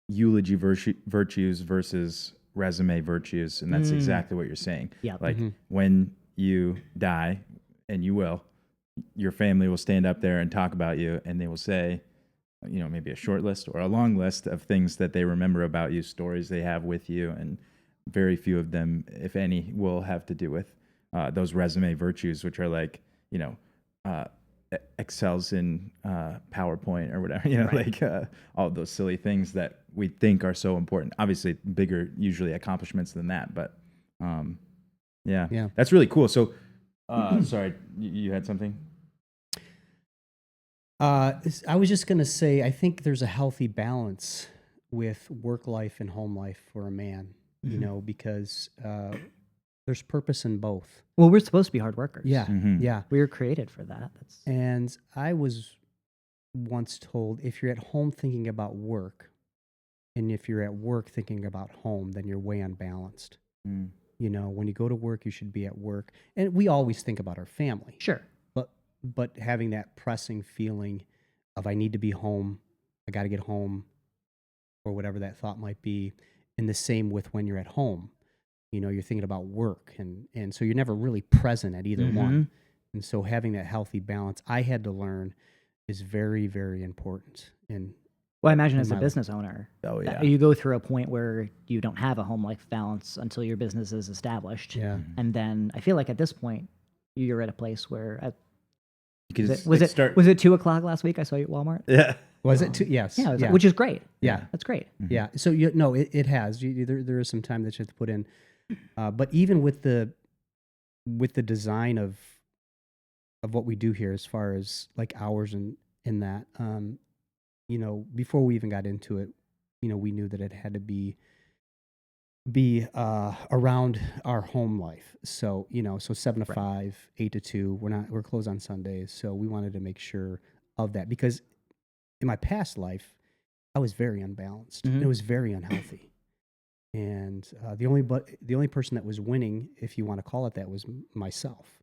[SPEAKER 1] eulogy virtues versus resume virtues, and that's exactly what you're saying.
[SPEAKER 2] Yep.
[SPEAKER 1] Like when you die, and you will, your family will stand up there and talk about you, and they will say, maybe a short list or a long list of things that they remember about you, stories they have with you, and very few of them, if any, will have to do with those resume virtues, which are like, excels in PowerPoint or whatever,
[SPEAKER 2] Right.
[SPEAKER 1] like all those silly things that we think are so important. Obviously, bigger usually accomplishments than that, but yeah, that's really cool. So, sorry, you had something?
[SPEAKER 3] I was just going to say, I think there's a healthy balance with work life and home life for a man, because there's purpose in both.
[SPEAKER 2] Well, we're supposed to be hard workers.
[SPEAKER 3] Yeah. Yeah.
[SPEAKER 2] We were created for that.
[SPEAKER 3] And I was once told, if you're at home thinking about work, and if you're at work thinking about home, then you're way unbalanced. When you go to work, you should be at work. And we always think about our family.
[SPEAKER 2] Sure.
[SPEAKER 3] But having that pressing feeling of I need to be home, I got to get home, or whatever that thought might be, and the same with when you're at home. You're thinking about work, and so you're never really present at either one. And so having that healthy balance, I had to learn, is very, very important. And
[SPEAKER 2] Well, I imagine as a
[SPEAKER 3] my life.
[SPEAKER 2] business owner,
[SPEAKER 1] Oh, yeah.
[SPEAKER 2] you go through a point where you don't have a home-life balance until your business is established.
[SPEAKER 3] Yeah.
[SPEAKER 2] And then I feel like at this point, you're at a place where
[SPEAKER 1] You could
[SPEAKER 2] was
[SPEAKER 1] just,
[SPEAKER 2] it 2:00 last week? I saw you at Walmart.
[SPEAKER 1] Yeah.
[SPEAKER 3] Was it too? Yes.
[SPEAKER 2] Yeah,
[SPEAKER 3] Yeah.
[SPEAKER 2] which is great.
[SPEAKER 3] Yeah.
[SPEAKER 2] That's great.
[SPEAKER 3] Yeah. So it has. There is some time that you have to put in, but even with the design of what we do here, as far as like hours and in that, before we even got into it, we knew that it had to be around our home life. So so 7 to 5, 8 to 2. We're closed on Sundays, so we wanted to make sure of that, because in my past life, I was very unbalanced.
[SPEAKER 2] Mhm.
[SPEAKER 3] It was very unhealthy. And the only person that was winning, if you want to call it that, was myself.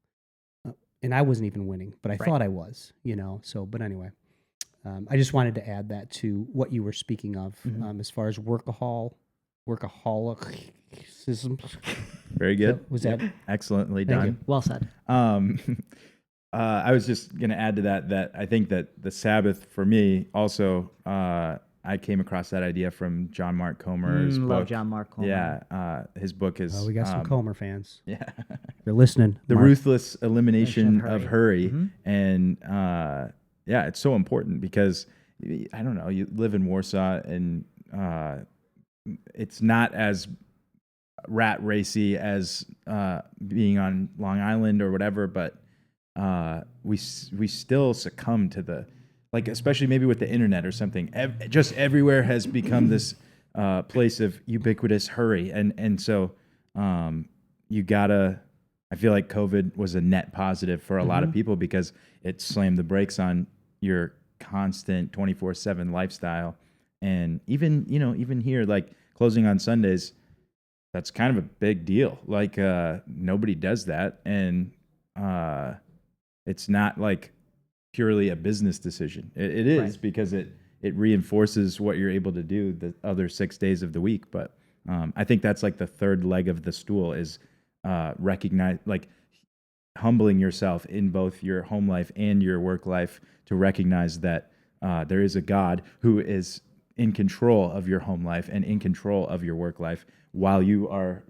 [SPEAKER 3] And I wasn't even winning, but I thought I was, So, but anyway, I just wanted to add that to what you were speaking of, as far as workaholicism.
[SPEAKER 1] Very good.
[SPEAKER 3] Was that?
[SPEAKER 1] Excellently
[SPEAKER 3] Thank
[SPEAKER 1] done.
[SPEAKER 3] you.
[SPEAKER 2] Well said.
[SPEAKER 1] I was just going to add to that I think that the Sabbath for me also, I came across that idea from John Mark Comer's book.
[SPEAKER 2] Love John Mark Comer.
[SPEAKER 1] Yeah, his book is.
[SPEAKER 3] Oh, we got some Comer fans.
[SPEAKER 1] Yeah,
[SPEAKER 3] They're listening.
[SPEAKER 1] the
[SPEAKER 3] Mark.
[SPEAKER 1] ruthless elimination
[SPEAKER 2] Of
[SPEAKER 1] of
[SPEAKER 2] hurry.
[SPEAKER 1] hurry, and yeah, it's so important because I don't know, you live in Warsaw and it's not as rat racy as being on Long Island or whatever, but we still succumb to the, like, especially maybe with the internet or something. Just everywhere has become this place of ubiquitous hurry, and so you gotta. I feel like COVID was a net positive for a lot of people because it slammed the brakes on your constant 24/7 lifestyle, and even here, like closing on Sundays, that's kind of a big deal. Like nobody does that, and it's not like purely a business decision. It is because it reinforces what you're able to do the other 6 days of the week. But I think that's like the third leg of the stool is recognize, like humbling yourself in both your home life and your work life to recognize that there is a God who is in control of your home life and in control of your work life while you are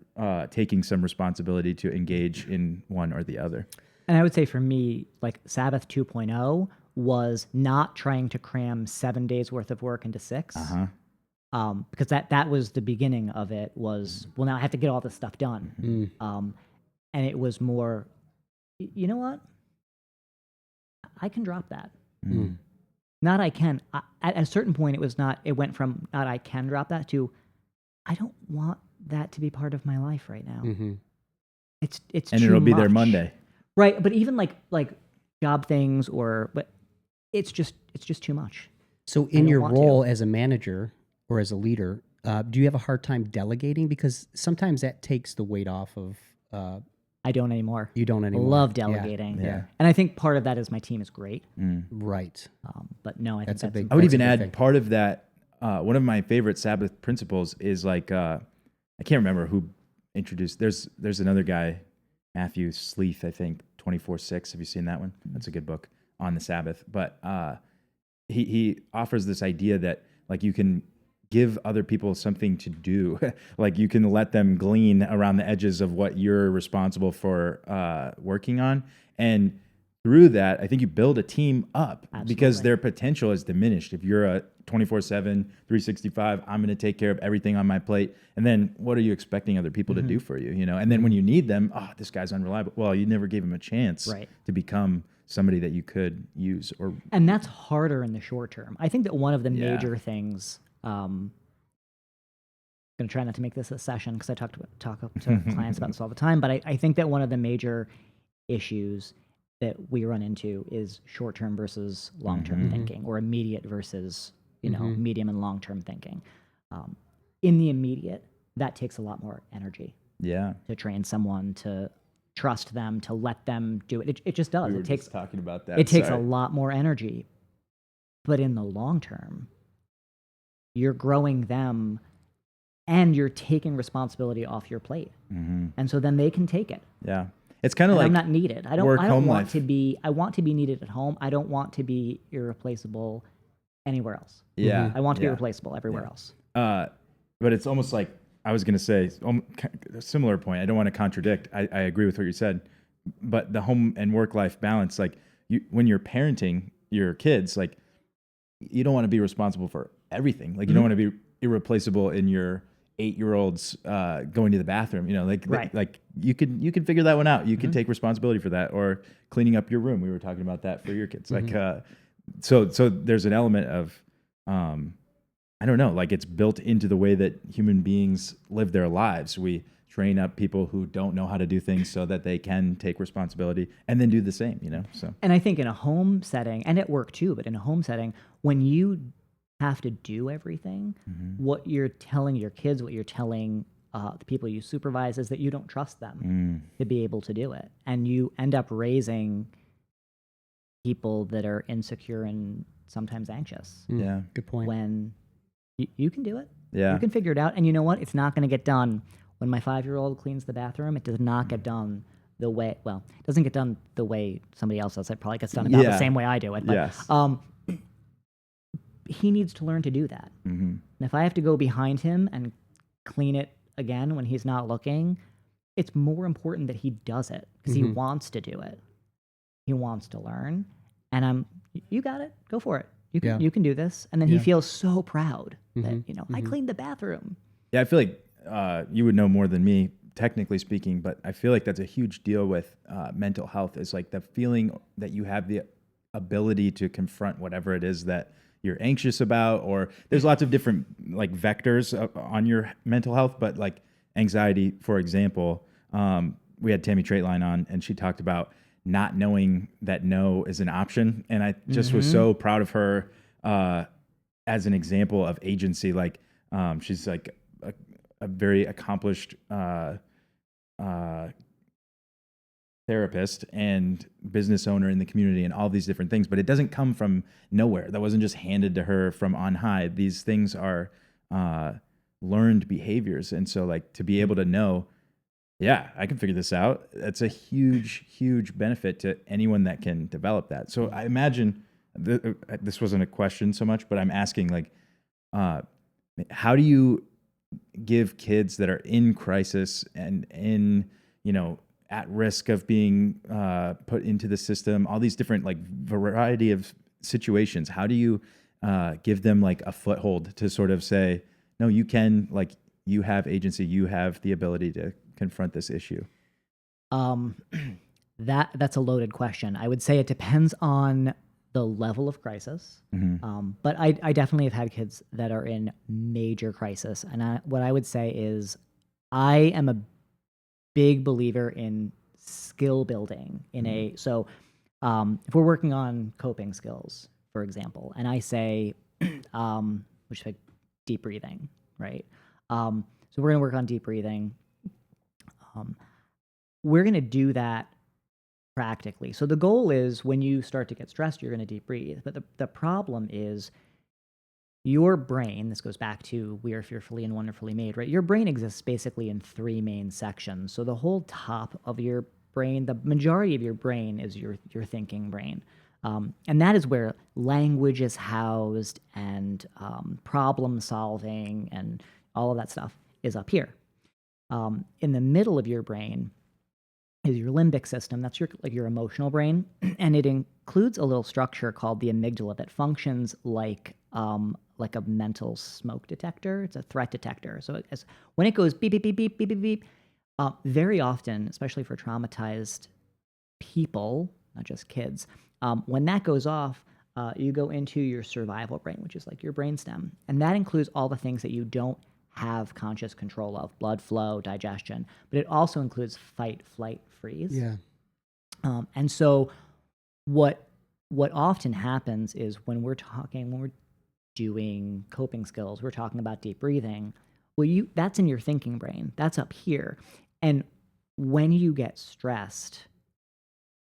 [SPEAKER 1] taking some responsibility to engage in one or the other.
[SPEAKER 2] And I would say for me, like Sabbath 2.0 was not trying to cram 7 days worth of work into 6. Because that was the beginning of it was, well, now I have to get all this stuff done. And it was more, you know what? I can drop that. Not I can. At a certain point, it went from not I can drop that to I don't want that to be part of my life right now. It's
[SPEAKER 1] And
[SPEAKER 2] too
[SPEAKER 1] it'll be there
[SPEAKER 2] much.
[SPEAKER 1] Monday.
[SPEAKER 2] Right, but even like job things but it's just too much.
[SPEAKER 3] So in your role as a manager or as a leader, do you have a hard time delegating? Because sometimes that takes the weight off of.
[SPEAKER 2] I don't anymore.
[SPEAKER 3] You don't anymore.
[SPEAKER 2] Love delegating.
[SPEAKER 3] Yeah.
[SPEAKER 2] And I think part of that is my team is great.
[SPEAKER 3] Right.
[SPEAKER 2] But no, I think
[SPEAKER 3] That's a big-
[SPEAKER 1] I would
[SPEAKER 3] That's a
[SPEAKER 1] even
[SPEAKER 3] big
[SPEAKER 1] add
[SPEAKER 3] thing.
[SPEAKER 1] part of that. One of my favorite Sabbath principles is like I can't remember who introduced. There's another guy, Matthew Sleeth, I think 24/6. Have you seen that one? That's a good book on the Sabbath. But he offers this idea that like you can give other people something to do, like you can let them glean around the edges of what you're responsible for working on, and through that, I think you build a team up because their potential is diminished. If you're a 24/7, 365, I'm going to take care of everything on my plate. And then what are you expecting other people to do for you? And then when you need them, oh, this guy's unreliable. Well, you never gave him a chance to become somebody that you could use.
[SPEAKER 2] And that's harder in the short term. I think that one of the major things, I'm going to try not to make this a session because I talk to clients about this all the time, but I think that one of the major issues that we run into is short-term versus long-term thinking, or immediate versus, medium and long-term thinking. In the immediate, that takes a lot more energy.
[SPEAKER 1] Yeah.
[SPEAKER 2] To train someone, to trust them, to let them do it. It just does.
[SPEAKER 1] We were
[SPEAKER 2] It takes
[SPEAKER 1] just talking about that.
[SPEAKER 2] It takes a lot more energy. But in the long term, you're growing them and you're taking responsibility off your plate. And so then they can take it.
[SPEAKER 1] Yeah. It's kind of like
[SPEAKER 2] I'm not needed. I don't
[SPEAKER 1] home
[SPEAKER 2] want
[SPEAKER 1] life.
[SPEAKER 2] to be. I want to be needed at home. I don't want to be irreplaceable anywhere else.
[SPEAKER 1] Yeah.
[SPEAKER 2] I want to be
[SPEAKER 1] yeah.
[SPEAKER 2] replaceable everywhere else.
[SPEAKER 1] But it's almost like I was going to say a similar point. I don't want to contradict. I agree with what you said, but the home and work life balance, like when you're parenting your kids, like you don't want to be responsible for everything. Like you don't want to be irreplaceable in your 8-year-old's going to the bathroom. You know, like you could figure that one out. You can take responsibility for that, or cleaning up your room. We were talking about that for your kids. Like so there's an element of I don't know, like it's built into the way that human beings live their lives. We train up people who don't know how to do things so that they can take responsibility and then do the same, you know? So,
[SPEAKER 2] and I think in a home setting, and at work too, but in a home setting, when you have to do everything, what you're telling your kids, what you're telling the people you supervise is that you don't trust them to be able to do it. And you end up raising people that are insecure and sometimes anxious.
[SPEAKER 1] Yeah.
[SPEAKER 3] Good point.
[SPEAKER 2] When you can do it.
[SPEAKER 1] Yeah.
[SPEAKER 2] You can figure it out. And you know what? It's not going to get done. When my 5-year-old cleans the bathroom, it does not get done the way, well, it doesn't get done the way somebody else does. It probably gets done about the same way I do it. But,
[SPEAKER 1] Yes.
[SPEAKER 2] he needs to learn to do that. And if I have to go behind him and clean it again when he's not looking, it's more important that he does it because he wants to do it. He wants to learn. And you got it. Go for it. You can do this. And then he feels so proud that, I cleaned the bathroom.
[SPEAKER 1] Yeah, I feel like you would know more than me, technically speaking, but I feel like that's a huge deal with mental health, is like the feeling that you have the ability to confront whatever it is that you're anxious about, or there's lots of different like vectors on your mental health, but like anxiety, for example, we had Tammy Traitline on and she talked about not knowing that no is an option. And I just was so proud of her as an example of agency. Like she's like a very accomplished therapist and business owner in the community and all these different things, but it doesn't come from nowhere. That wasn't just handed to her from on high. These things are learned behaviors. And so like to be able to know, yeah, I can figure this out. That's a huge, huge benefit to anyone that can develop that. So I imagine this wasn't a question so much, but I'm asking like, how do you give kids that are in crisis and in, at risk of being put into the system, all these different like variety of situations, how do you give them like a foothold to sort of say, no, you can, like, you have agency, you have the ability to confront this issue?
[SPEAKER 2] That's a loaded question. I would say it depends on the level of crisis. But I definitely have had kids that are in major crisis. And what I would say is I am a big believer in skill building so if we're working on coping skills, for example, and I say, which is like deep breathing, right? So we're going to work on deep breathing. We're going to do that practically. So the goal is when you start to get stressed, you're going to deep breathe. But the problem is your brain, this goes back to we are fearfully and wonderfully made, right? Your brain exists basically in 3 main sections. So the whole top of your brain, the majority of your brain is your thinking brain. And that is where language is housed and problem solving and all of that stuff is up here. In the middle of your brain is your limbic system. That's your emotional brain, and it includes a little structure called the amygdala that functions like a mental smoke detector. It's a threat detector. So when it goes beep beep beep beep beep beep beep, very often, especially for traumatized people, not just kids, when that goes off, you go into your survival brain, which is like your brainstem, and that includes all the things that you don't have conscious control of: blood flow, digestion, but it also includes fight, flight, freeze.
[SPEAKER 3] Yeah.
[SPEAKER 2] And so what often happens is when we're doing coping skills, we're talking about deep breathing. Well, that's in your thinking brain. That's up here. And when you get stressed,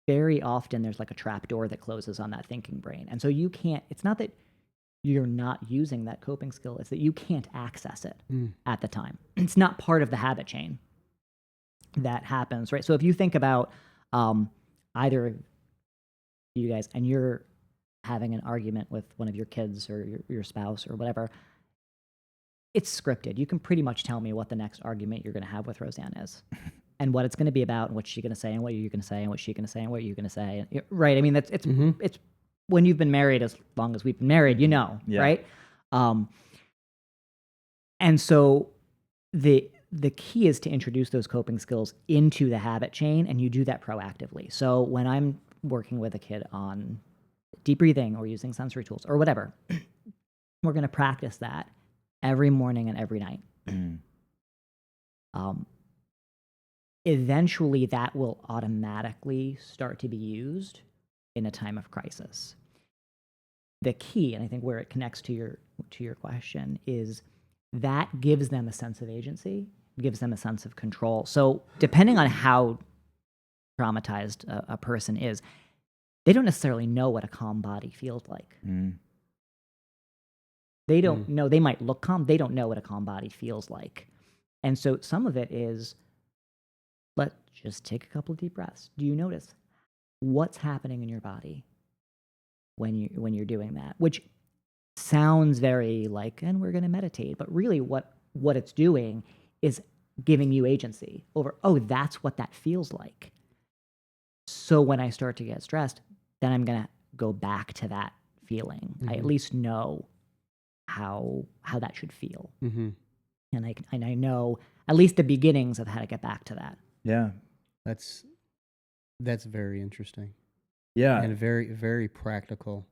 [SPEAKER 2] very often there's like a trap door that closes on that thinking brain. And so it's not that you're not using that coping skill, it's that you can't access it at the time. It's not part of the habit chain that happens, right? So if you think about either of you guys and you're having an argument with one of your kids or your spouse or whatever, it's scripted. You can pretty much tell me what the next argument you're going to have with Roseanne is, and what it's going to be about, and what she's going to say, and what you're going to say, and what she's going to say, and what you're going to say. Right? I mean, it's when you've been married as long as we've been married, right? And so the key is to introduce those coping skills into the habit chain, and you do that proactively. So when I'm working with a kid on deep breathing or using sensory tools or whatever, we're going to practice that every morning and every night. Eventually, that will automatically start to be used in a time of crisis. The key, and I think where it connects to your question, is that gives them a sense of agency, gives them a sense of control. So depending on how traumatized a person is, they don't necessarily know what a calm body feels like. They don't know. They might look calm. They don't know what a calm body feels like. And so some of it is, let's just take a couple of deep breaths. Do you notice what's happening in your body when you're doing that? Which sounds very like, and we're going to meditate, but really what it's doing is giving you agency over, oh, that's what that feels like. So when I start to get stressed, then I'm going to go back to that feeling. I at least know how that should feel. And I know at least the beginnings of how to get back to that.
[SPEAKER 1] Yeah.
[SPEAKER 3] That's very interesting.
[SPEAKER 1] Yeah.
[SPEAKER 3] And very, very practical.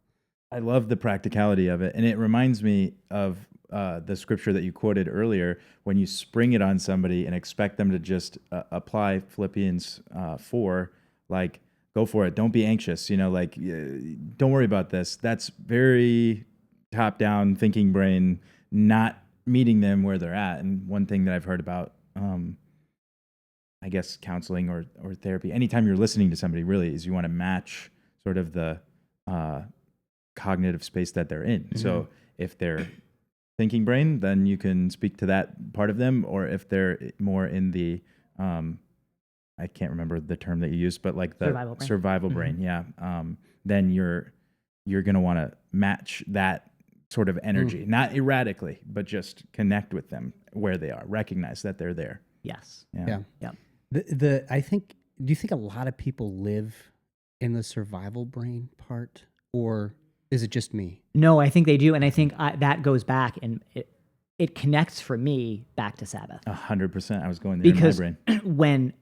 [SPEAKER 1] I love the practicality of it. And it reminds me of the scripture that you quoted earlier, when you spring it on somebody and expect them to just apply Philippians 4, like, go for it. Don't be anxious. Don't worry about this. That's very top-down thinking brain, not meeting them where they're at. And one thing that I've heard about, I guess, counseling or therapy, anytime you're listening to somebody, really, is you want to match sort of the cognitive space that they're in. So if they're thinking brain, then you can speak to that part of them. Or if they're more in the, I can't remember the term that you used, but like the survival brain. Yeah. Then you're going to want to match that sort of energy, not erratically, but just connect with them where they are, recognize that they're there.
[SPEAKER 2] Yes.
[SPEAKER 3] Yeah. I think, do you think a lot of people live in the survival brain part, or is it just me?
[SPEAKER 2] No, I think they do. And I think that goes back, and it connects for me back to Sabbath.
[SPEAKER 1] 100%. I was going there
[SPEAKER 2] because
[SPEAKER 1] in my
[SPEAKER 2] brain.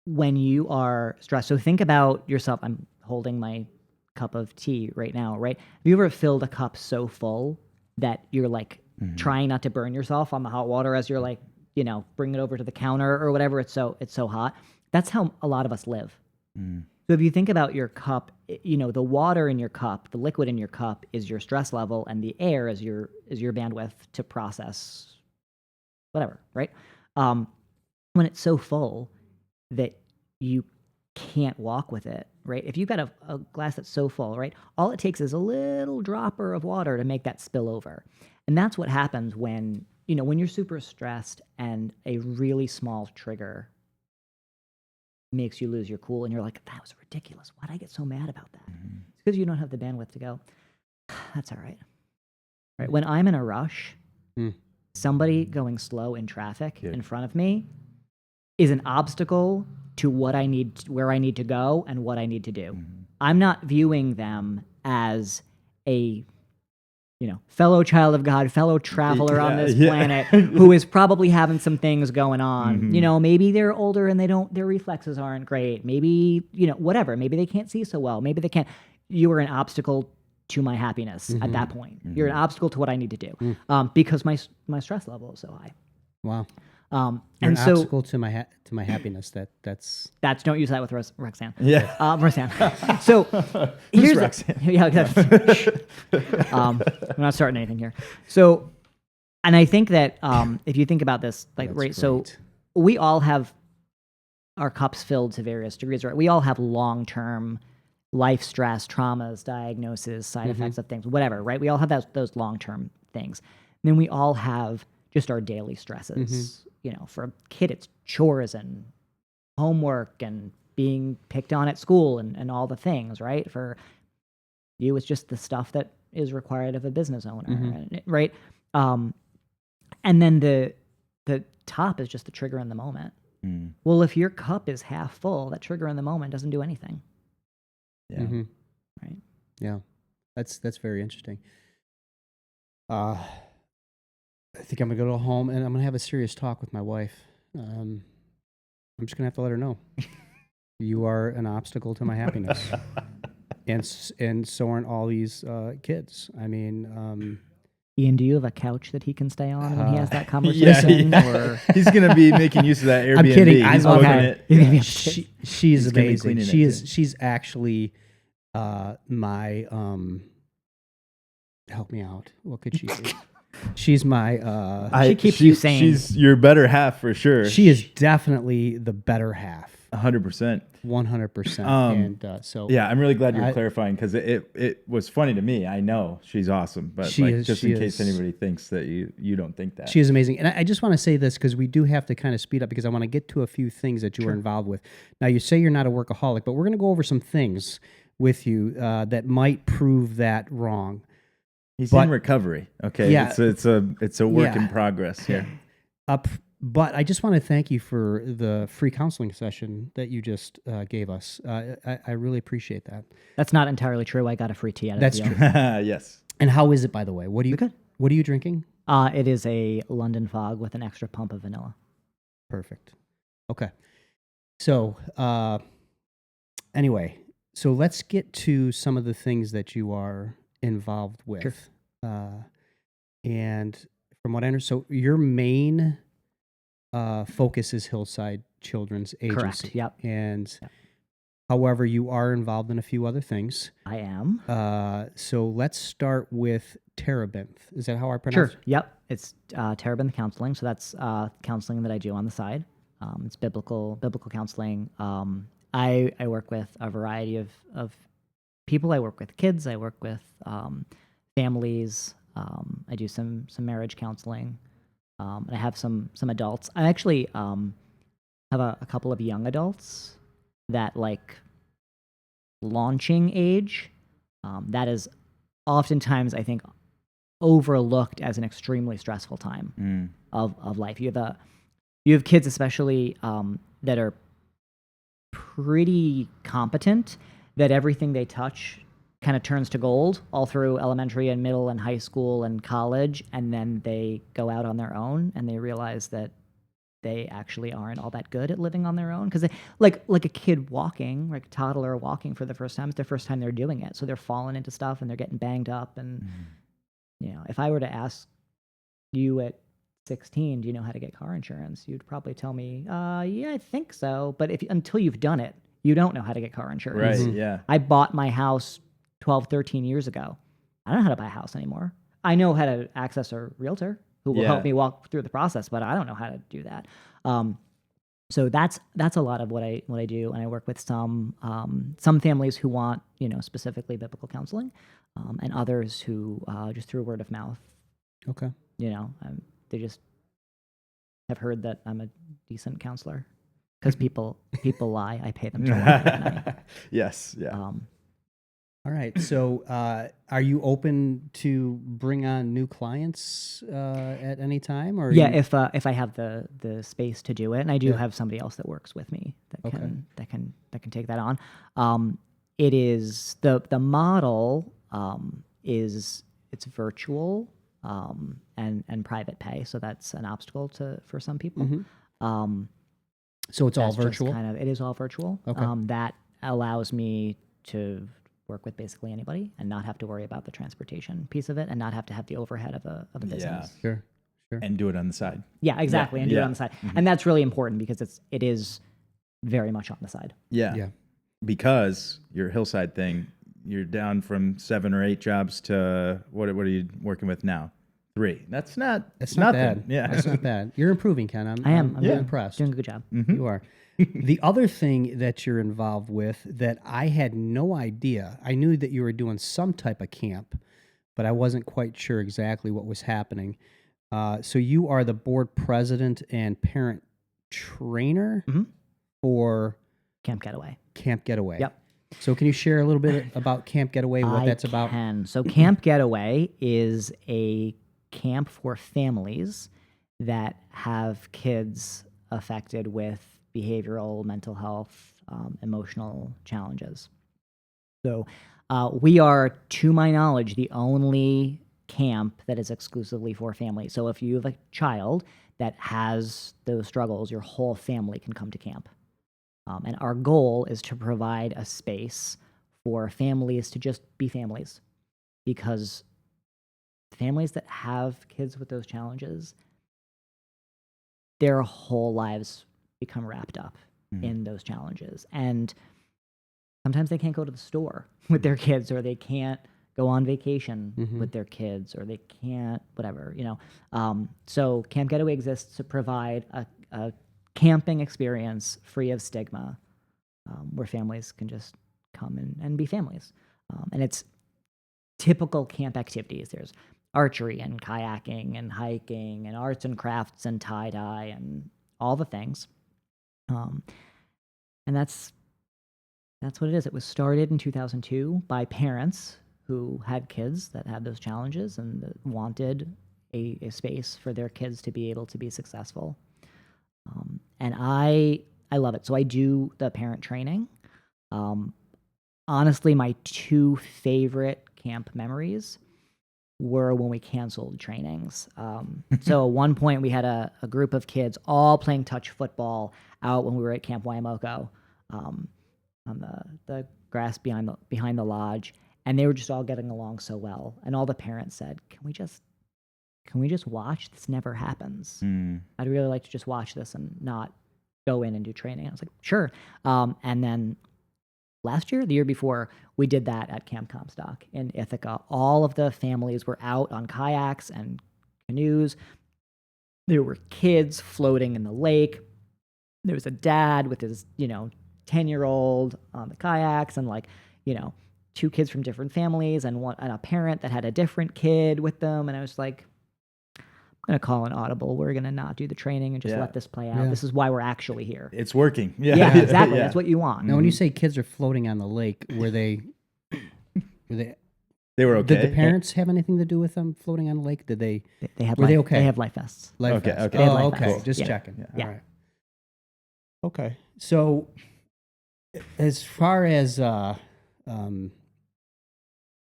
[SPEAKER 2] When you are stressed, so think about yourself. I'm holding my cup of tea right now, right? Have you ever filled a cup so full that you're like trying not to burn yourself on the hot water as you're like, bring it over to the counter or whatever? It's so hot. That's how a lot of us live. So if you think about your cup, the water in your cup, the liquid in your cup is your stress level, and the air is your bandwidth to process whatever, right? When it's so full that you can't walk with it, right? If you've got a glass that's so full, right, all it takes is a little dropper of water to make that spill over. And that's what happens when you're super stressed and a really small trigger makes you lose your cool, and you're like, that was ridiculous. Why'd I get so mad about that? It's because you don't have the bandwidth to go, that's all right. Right? When I'm in a rush, somebody going slow in traffic in front of me is an obstacle to where I need to go and what I need to do. I'm not viewing them as a fellow child of God, fellow traveler on this planet who is probably having some things going on. Maybe they're older and their reflexes aren't great. Maybe, whatever. Maybe they can't see so well. Maybe they can't. You are an obstacle to my happiness at that point. You're an obstacle to what I need to do because my stress level is so high. Wow.
[SPEAKER 3] You're an obstacle to my happiness. That's
[SPEAKER 2] don't use that with Roxanne.
[SPEAKER 1] Yeah,
[SPEAKER 2] Roxanne. So here's
[SPEAKER 1] Roxanne.
[SPEAKER 2] we're not starting anything here. So, and I think that if you think about this, like
[SPEAKER 3] That's
[SPEAKER 2] right,
[SPEAKER 3] great.
[SPEAKER 2] so we all have our cups filled to various degrees, right? We all have long-term life stress, traumas, diagnoses, side effects of things, whatever, right? We all have those long-term things. And then we all have just our daily stresses. For a kid, it's chores and homework and being picked on at school and all the things, right? For You, it's just the stuff that is required of a business owner, right? And then the top is just the trigger in the moment. Well, if your cup is half full, that trigger in the moment doesn't do anything.
[SPEAKER 1] Yeah.
[SPEAKER 2] Right.
[SPEAKER 3] Yeah. That's very interesting. I think I'm gonna go home and I'm gonna have a serious talk with my wife. I'm just gonna have to let her know you are an obstacle to my happiness, and so aren't all these kids. I mean,
[SPEAKER 2] Ian, do you have a couch that he can stay on when he has that conversation? Or
[SPEAKER 1] He's gonna be making use of that Airbnb.
[SPEAKER 3] I'm kidding.
[SPEAKER 1] He's
[SPEAKER 3] I'm
[SPEAKER 1] booking
[SPEAKER 2] okay.
[SPEAKER 1] it.
[SPEAKER 2] He's gonna be
[SPEAKER 3] she's
[SPEAKER 1] He's gonna be
[SPEAKER 3] amazing.
[SPEAKER 1] cleaning
[SPEAKER 3] She
[SPEAKER 1] it,
[SPEAKER 3] is.
[SPEAKER 1] too.
[SPEAKER 3] She's actually my help me out. What could she be? She's my
[SPEAKER 2] She keeps you sane.
[SPEAKER 1] She's your better half for sure.
[SPEAKER 3] she is definitely the better half.
[SPEAKER 1] 100%.
[SPEAKER 3] 100%. And so
[SPEAKER 1] Yeah, I'm really glad you're clarifying because it was funny to me. I know she's awesome, but
[SPEAKER 3] She is-
[SPEAKER 1] just
[SPEAKER 3] she
[SPEAKER 1] in case
[SPEAKER 3] is.
[SPEAKER 1] anybody thinks that you don't think that.
[SPEAKER 3] she is amazing. And I just want to say this because we do have to kind of speed up because I want to get to a few things that you are involved with. Now, you say you're not a workaholic, but we're going to go over some things with you that might prove that wrong.
[SPEAKER 1] He's
[SPEAKER 3] but-
[SPEAKER 1] in recovery. Okay,
[SPEAKER 3] Yeah.
[SPEAKER 1] it's a work
[SPEAKER 3] Yeah.
[SPEAKER 1] in progress here.
[SPEAKER 3] But I just want to thank you for the free counseling session that you just gave us. I really appreciate that.
[SPEAKER 2] That's not entirely true. I got a free tea out of
[SPEAKER 3] That's
[SPEAKER 2] the deal.
[SPEAKER 3] true.
[SPEAKER 1] Yes.
[SPEAKER 3] And how is it, by the way? What are you drinking?
[SPEAKER 2] It is a London Fog with an extra pump of vanilla.
[SPEAKER 3] Perfect. Okay. So anyway, so let's get to some of the things that you are involved with.
[SPEAKER 2] Sure.
[SPEAKER 3] And from what I understand, so your main focus is Hillside Children's Agency.
[SPEAKER 2] Correct. Yep.
[SPEAKER 3] And however, you are involved in a few other things.
[SPEAKER 2] I am.
[SPEAKER 3] So let's start with Terebinth. Is that how I pronounce
[SPEAKER 2] Sure. Yep. It's Terebinth Counseling. So that's counseling that I do on the side. It's biblical counseling. I work with a variety of people. I work with kids. I work with families. I do some marriage counseling. And I have some adults. I actually have a couple of young adults that like launching age. That is oftentimes, I think, overlooked as an extremely stressful time of life. You have kids especially that are pretty competent, that everything they touch kind of turns to gold all through elementary and middle and high school and college, and then they go out on their own and they realize that they actually aren't all that good at living on their own, because like a kid walking, like a toddler walking for the first time, it's their first time they're doing it, so they're falling into stuff and they're getting banged up. And if I were to ask you at 16, do you know how to get car insurance, you'd probably tell me yeah, I think so, but until you've done it, you don't know how to get car insurance.
[SPEAKER 1] Right. Yeah.
[SPEAKER 2] I bought my house 12, 13 years ago. I don't know how to buy a house anymore. I know how to access a realtor who will help me walk through the process, but I don't know how to do that. So that's a lot of what I do, and I work with some families who want specifically biblical counseling, and others who just through word of mouth.
[SPEAKER 3] Okay.
[SPEAKER 2] They just have heard that I'm a decent counselor because people lie. I pay them to work at night.
[SPEAKER 1] Yes. Yeah.
[SPEAKER 3] All right. So, are you open to bring on new clients at any time? Or
[SPEAKER 2] yeah, if I have the space to do it, and I do have somebody else that works with me that can take that on. It is the model is it's virtual and private pay, so that's an obstacle for some people.
[SPEAKER 3] So it's all
[SPEAKER 2] That's just
[SPEAKER 3] virtual.
[SPEAKER 2] it is all virtual.
[SPEAKER 3] Okay.
[SPEAKER 2] That allows me to work with basically anybody and not have to worry about the transportation piece of it, and not have to have the overhead of a business.
[SPEAKER 3] Sure.
[SPEAKER 1] And do it on the side.
[SPEAKER 2] Yeah, exactly, and do it
[SPEAKER 1] Yeah.
[SPEAKER 2] on the side, and that's really important because it is very much on the side.
[SPEAKER 1] Yeah.
[SPEAKER 3] Yeah.
[SPEAKER 1] Because your Hillside thing, you're down from 7 or 8 jobs to what are you working with now? 3. That's not.
[SPEAKER 3] That's not
[SPEAKER 1] nothing.
[SPEAKER 3] bad.
[SPEAKER 1] Yeah.
[SPEAKER 3] That's not bad. You're improving, Ken. I'm
[SPEAKER 2] I'm
[SPEAKER 3] really impressed.
[SPEAKER 2] doing a good job.
[SPEAKER 3] You are. The other thing that you're involved with that I had no idea, I knew that you were doing some type of camp, but I wasn't quite sure exactly what was happening. So you are the board president and parent trainer for
[SPEAKER 2] Camp Getaway.
[SPEAKER 3] Camp Getaway.
[SPEAKER 2] Yep.
[SPEAKER 3] So can you share a little bit about Camp Getaway, what that's about?
[SPEAKER 2] So Camp Getaway is a camp for families that have kids affected with behavioral, mental health, emotional challenges. So we are, to my knowledge, the only camp that is exclusively for families. So if you have a child that has those struggles, your whole family can come to camp. And our goal is to provide a space for families to just be families, because families that have kids with those challenges, their whole lives become wrapped up in those challenges. And sometimes they can't go to the store with their kids, or they can't go on vacation with their kids, or they can't, whatever, So Camp Getaway exists to provide a camping experience free of stigma, where families can just come and be families. And it's typical camp activities. There's archery and kayaking and hiking and arts and crafts and tie-dye and all the things. And that's what it is. It was started in 2002 by parents who had kids that had those challenges and that wanted a space for their kids to be able to be successful. And I love it. So I do the parent training. Honestly, my two favorite camp memories were when we canceled trainings. So at one point we had a group of kids all playing touch football out when we were at Camp Waiamoko, on the grass behind the lodge, and they were just all getting along so well. And all the parents said, "Can we just watch? This never happens. I'd really like to just watch this and not go in and do training." I was like, "Sure." And then the year before, we did that at Camp Comstock in Ithaca. All of the families were out on kayaks and canoes. There were kids floating in the lake. There was a dad with his, 10-year-old on the kayaks, and two kids from different families, and a parent that had a different kid with them. And I was like, I'm going to call an audible. We're going to not do the training and just let this play out.
[SPEAKER 3] Yeah.
[SPEAKER 2] This is why we're actually here.
[SPEAKER 1] It's working.
[SPEAKER 2] Yeah, exactly. That's what you want.
[SPEAKER 3] Now, when you say kids are floating on the lake, were they
[SPEAKER 1] They were okay.
[SPEAKER 3] Did the parents have anything to do with them floating on the lake? Did they?
[SPEAKER 2] Were they
[SPEAKER 3] okay?
[SPEAKER 2] They have life vests.
[SPEAKER 3] Life
[SPEAKER 1] Okay,
[SPEAKER 3] vests.
[SPEAKER 1] okay.
[SPEAKER 2] They had
[SPEAKER 3] Oh,
[SPEAKER 2] life
[SPEAKER 3] okay.
[SPEAKER 2] vests.
[SPEAKER 3] Just
[SPEAKER 2] Yeah.
[SPEAKER 3] checking.
[SPEAKER 1] Yeah.
[SPEAKER 3] All right. Okay. So, as far as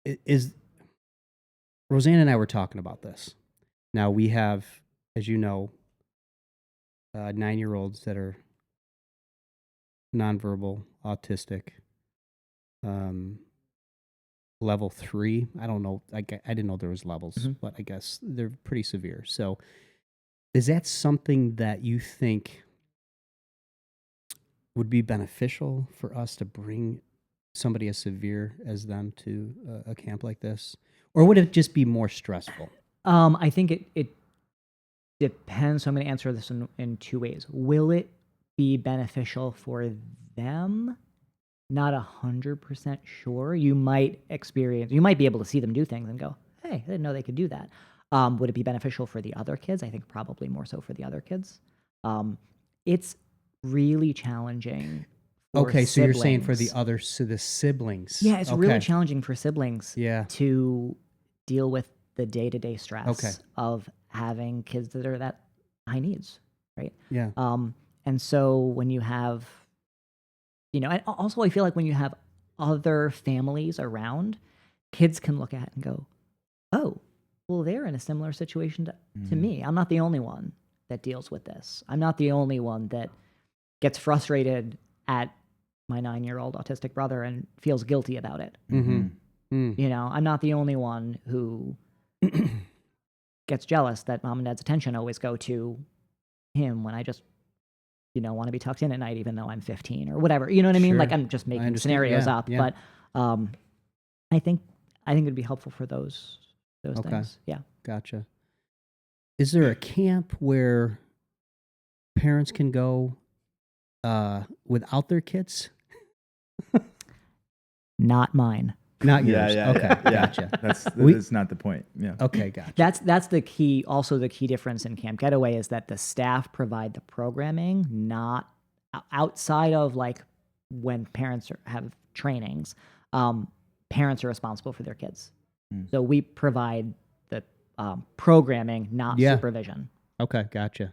[SPEAKER 3] is Roseanne and I were talking about this. Now we have, as you know, 9-year-olds that are nonverbal, autistic, level 3. I don't know. I didn't know there was levels, but I guess they're pretty severe. So, is that something that you think would be beneficial for us to bring somebody as severe as them to a camp like this? Or would it just be more stressful?
[SPEAKER 2] I think it depends. So I'm going to answer this in two ways. Will it be beneficial for them? Not 100% sure. You might be able to see them do things and go, "Hey, I didn't know they could do that." Would it be beneficial for the other kids? I think probably more so for the other kids. It's really challenging.
[SPEAKER 3] Okay, so you're saying for
[SPEAKER 2] siblings.
[SPEAKER 3] the siblings.
[SPEAKER 2] Yeah, it's
[SPEAKER 3] okay.
[SPEAKER 2] really challenging for siblings
[SPEAKER 3] Yeah.
[SPEAKER 2] to deal with the day-to-day stress
[SPEAKER 3] Okay.
[SPEAKER 2] of having kids that are that high needs, right?
[SPEAKER 3] Yeah.
[SPEAKER 2] And so when you have, and also I feel like when you have other families around, kids can look at it and go, "Oh, well, they're in a similar situation to me. I'm not the only one that deals with this. I'm not the only one that gets frustrated at my 9-year-old autistic brother and feels guilty about it. I'm not the only one who gets jealous that mom and dad's attention always go to him when I just, want to be tucked in at night, even though I'm 15 or whatever. You know what I mean?
[SPEAKER 3] Sure.
[SPEAKER 2] Like I'm just making scenarios up,
[SPEAKER 3] yeah.
[SPEAKER 2] but I think it'd be helpful for those
[SPEAKER 3] Okay.
[SPEAKER 2] things. Yeah.
[SPEAKER 3] Gotcha. Is there a camp where parents can go without their kids?
[SPEAKER 2] Not mine.
[SPEAKER 3] Not
[SPEAKER 1] Yeah,
[SPEAKER 3] yours.
[SPEAKER 1] yeah,
[SPEAKER 3] Okay,
[SPEAKER 1] yeah.
[SPEAKER 3] gotcha.
[SPEAKER 1] That's not the point. Yeah.
[SPEAKER 3] Okay, gotcha.
[SPEAKER 2] That's the key. Also, the key difference in Camp Getaway is that the staff provide the programming, not outside of like when parents have trainings, parents are responsible for their kids. So we provide the programming, not supervision.
[SPEAKER 3] Okay, gotcha.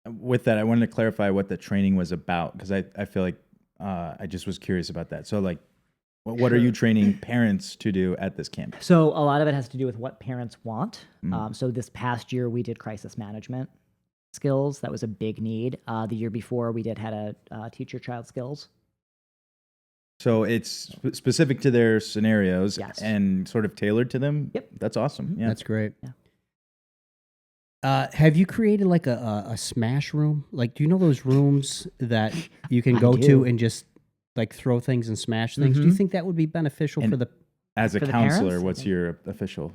[SPEAKER 1] With that, I wanted to clarify what the training was about, because I feel like I just was curious about that. So like, what are you training parents to do at this camp?
[SPEAKER 2] So a lot of it has to do with what parents want. So this past year we did crisis management skills. That was a big need. The year before we had a teach your child skills.
[SPEAKER 1] So it's specific to their scenarios and sort of tailored to them.
[SPEAKER 2] Yep.
[SPEAKER 1] That's awesome. Yeah.
[SPEAKER 3] That's great.
[SPEAKER 2] Yeah.
[SPEAKER 3] Have you created like a smash room? Like, do you know those rooms that you can
[SPEAKER 2] I
[SPEAKER 3] go
[SPEAKER 2] do.
[SPEAKER 3] to and just like throw things and smash things? Do you think that would be beneficial for the?
[SPEAKER 1] As a
[SPEAKER 2] For the
[SPEAKER 1] counselor,
[SPEAKER 2] parents?
[SPEAKER 1] what's your official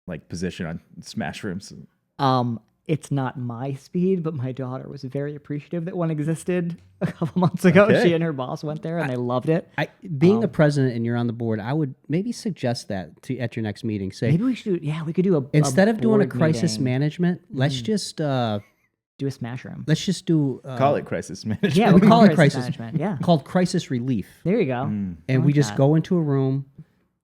[SPEAKER 1] like position on smash rooms?
[SPEAKER 2] It's not my speed, but my daughter was very appreciative that one existed a couple months ago.
[SPEAKER 1] Okay.
[SPEAKER 2] She and her boss went there and they loved it.
[SPEAKER 3] Being the president and you're on the board, I would maybe suggest that at your next meeting. Say
[SPEAKER 2] Maybe we should we could do a
[SPEAKER 3] instead of doing a
[SPEAKER 2] board
[SPEAKER 3] crisis
[SPEAKER 2] meeting,
[SPEAKER 3] management, let's just
[SPEAKER 2] do a smash room.
[SPEAKER 3] let's just do
[SPEAKER 1] Call it crisis management.
[SPEAKER 2] Yeah,
[SPEAKER 3] we call it
[SPEAKER 2] crisis
[SPEAKER 3] crisis
[SPEAKER 2] management. Yeah.
[SPEAKER 3] called crisis relief,
[SPEAKER 2] There you go.
[SPEAKER 3] and we
[SPEAKER 2] like
[SPEAKER 3] just
[SPEAKER 2] that.
[SPEAKER 3] go into a room